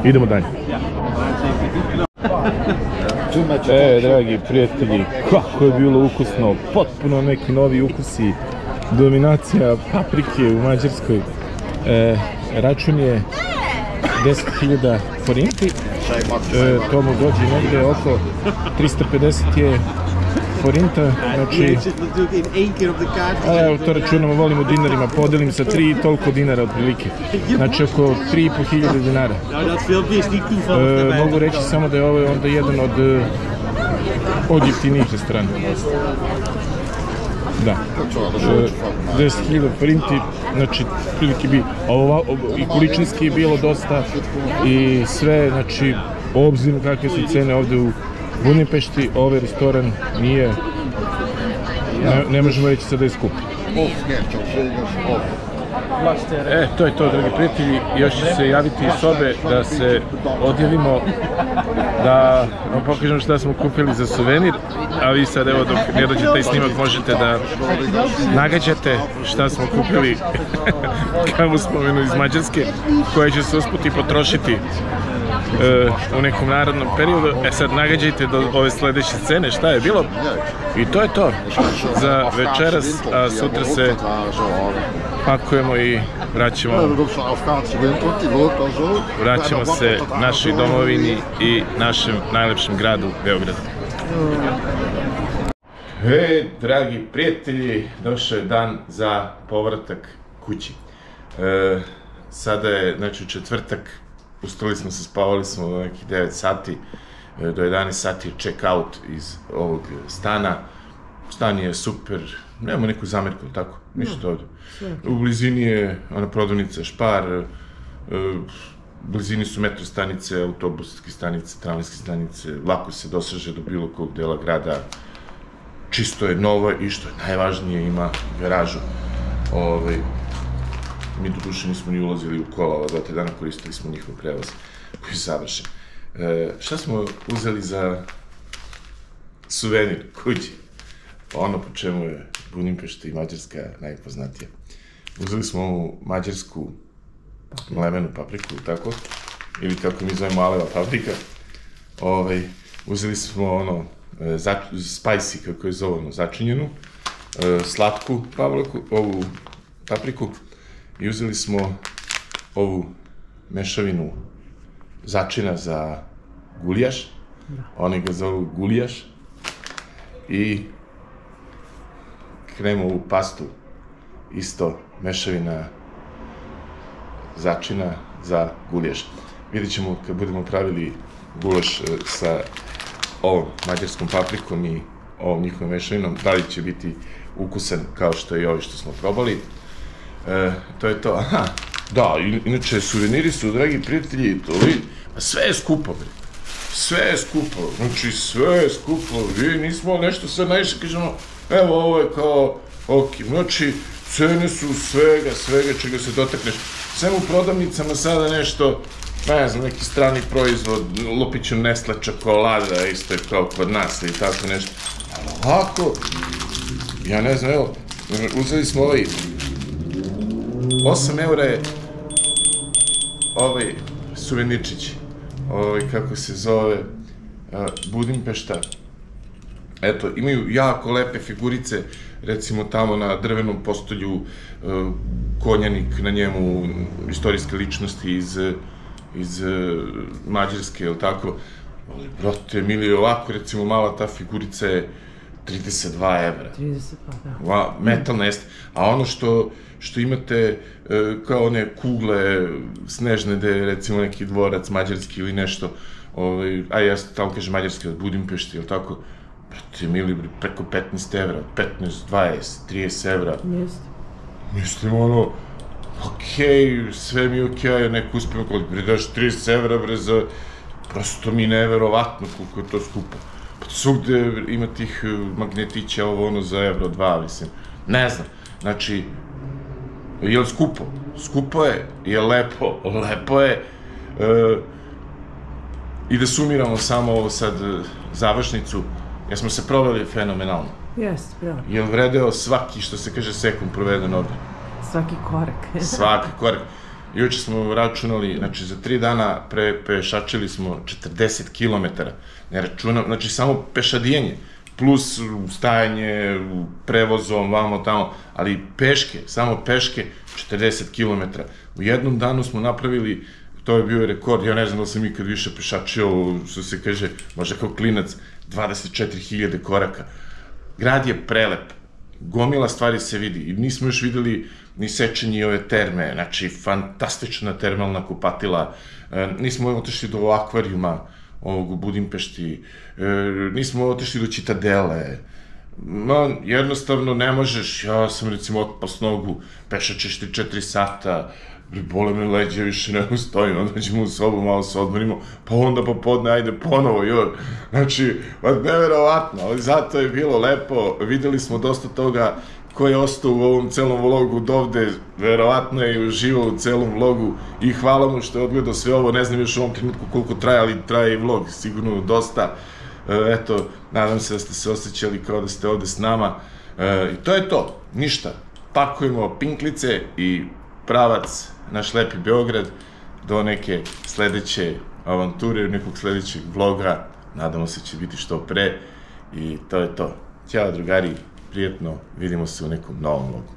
Idemo dalje. Dragi prijatelji, kako je bilo ukusno, potpuno neki novi ukusi, dominacija paprike u Mađarskoj. Račun je 10.000 forinti, to mu dođe negde oko 350 je forinta, znači, evo to računamo, volim u dinarima, podelim sa 3 i toliko dinara otprilike, znači oko 3.500 dinara. Mogu reći samo da je ovo onda jedan od jeftinijih restorana. Da, 10.000 forinti, znači, prilike bi, i količinski je bilo dosta i sve, znači, obzirom kakve su cene ovde u Budimpešti, ovaj restoran nije, ne možemo reći sad da je skup. To je to, dragi prijatelji, još će se javiti iz sobe da se odjavimo, da vam pokažemo šta smo kupili za suvenir, a vi sad, evo, dok ne dođe taj snimak, možete da nagađate šta smo kupili kao uspomenu iz Mađarske, koja će se usput i potrošiti u nekom narodnom periodu. Sad nagađajte do ove sledeće scene šta je bilo i to je to za večeras, a sutra se pakujemo i vraćamo se našoj domovini i našem najlepšem gradu, Beogradu. Dragi prijatelji, došao je dan za povratak kući. Sada je, znači, četvrtak, ustali smo se, spavali smo do nekih 9 sati, do 11 sati je check out iz ovog stana. Stan je super, nema neku zamerku, tako, ništa ovde. U blizini je ona prodavnica Špar, u blizini su metro stanice, autobuske stanice, tramvajske stanice, lako se doseže do bilo kog dela grada, čisto je novo i što je najvažnije, ima garažu. Mi do duše nismo ni ulazili u kola, ova 2-3 dana koristili smo njihov prevoz koji je završen. Šta smo uzeli za suvenir kući? Ono po čemu je Budimpešta i Mađarska najpoznatija. Uzeli smo ovu mađarsku mlevenu papriku, tako? Ili kako mi zovemo aleva paprika. Uzeli smo ono spicy, kako je zovemo, začinjenu, slatku ovu papriku. I uzeli smo ovu mešavinu začina za gulijaš, oni ga zovu gulijaš, i kremovu pastu, isto mešavina začina za gulijaš. Vidjet ćemo kad budemo pravili gulaš sa ovom mađarskom paprikom i ovom njihovom mešavinom, da li će biti ukusan kao što je i ovi što smo probali. To je to, aha, da, inače suveniri su, dragi prijatelji, sve je skupo, bre, sve je skupo, znači sve je skupo, vi nismo nešto sve najviše, kažemo, evo ovo je kao, ok, znači cene su svega čega se dotakneš, sve u prodavnicama sada nešto, ne znam, neki strani proizvod, lupiću Nestle čokolada, isto je kao kod nas ili tako nešto, ali ovako, ja ne znam, evo, uzeli smo 8 € je ovaj suvenirčić, kako se zove, Budimpešta. Eto, imaju jako lepe figurice, recimo tamo na drvenom postolju, konjanik na njemu, istorijske ličnosti iz Mađarske, ili tako. Brate, mili, ovako, recimo, mala ta figurica je 32 evra. 32, da. Metalna jeste. A ono što imate kao one kugle snežne, gde je recimo neki dvorac mađarski ili nešto, a ja tamo kažem mađarski od Budimpešti, ili tako, brate, mili, preko 15 evra, 15, 20, 30 evra. Jeste. Mislim, ono, okej, sve mi je okej, neko uspijemo kod, bre, daš 30 evra, bre, za, prosto mi neverovatno koliko je to skupo. Pa svugde ima tih magnetića, ovo, ono, za evro, 2, mislim, ne znam, znači, je li skupo? Skupo je lepo, lepo je, i da sumiramo samo ovo sad završnicu, jer smo se proveli fenomenalno. Jeste, pravo. Je li vredeo svaki, što se kaže, sekund proveden ovde? Svaki korak. Svaki korak. Juče smo računali, znači za 3 dana pešačili smo 40 kilometara. Ne računam, znači samo pešadijanje, plus stajanje, prevozom, vamo tamo, ali peške, samo peške, 40 kilometara. U jednom danu smo napravili, to je bio rekord, ja ne znam da sam ikad više pešačio, što se kaže, možda kao klinac, 24.000 koraka. Grad je prelep, gomila stvari se vidi i nismo još videli ni sečenje ove terme, znači fantastična termalna kupatila, nismo otišli do akvarijuma ovog u Budimpešti, nismo otišli do Citadele, jednostavno ne možeš, ja sam recimo otpao s nogu, pešačeš 3-4 sata, bole me leđe, više ne ustojim, onda ćemo u sobu, malo se odmorimo, pa onda popodne, ajde ponovo, znači, neverovatno, ali zato je bilo lepo, videli smo dosta toga, ko je ostao u ovom celom vlogu od ovde, verovatno je i uživao u celom vlogu i hvala mu što je odgledao sve ovo, ne znam još u ovom trenutku koliko traje, ali traje i vlog, sigurno dosta, eto, nadam se da ste se osjećali kao da ste ovde s nama, i to je to, ništa, pakujemo pinklice i pravac naš lepi Beograd do neke sledeće avanture, nekog sledećeg vloga, nadamo se će biti što pre i to je to. Ćao drugari, prijetno, vidimo se u nekom novom vlogu.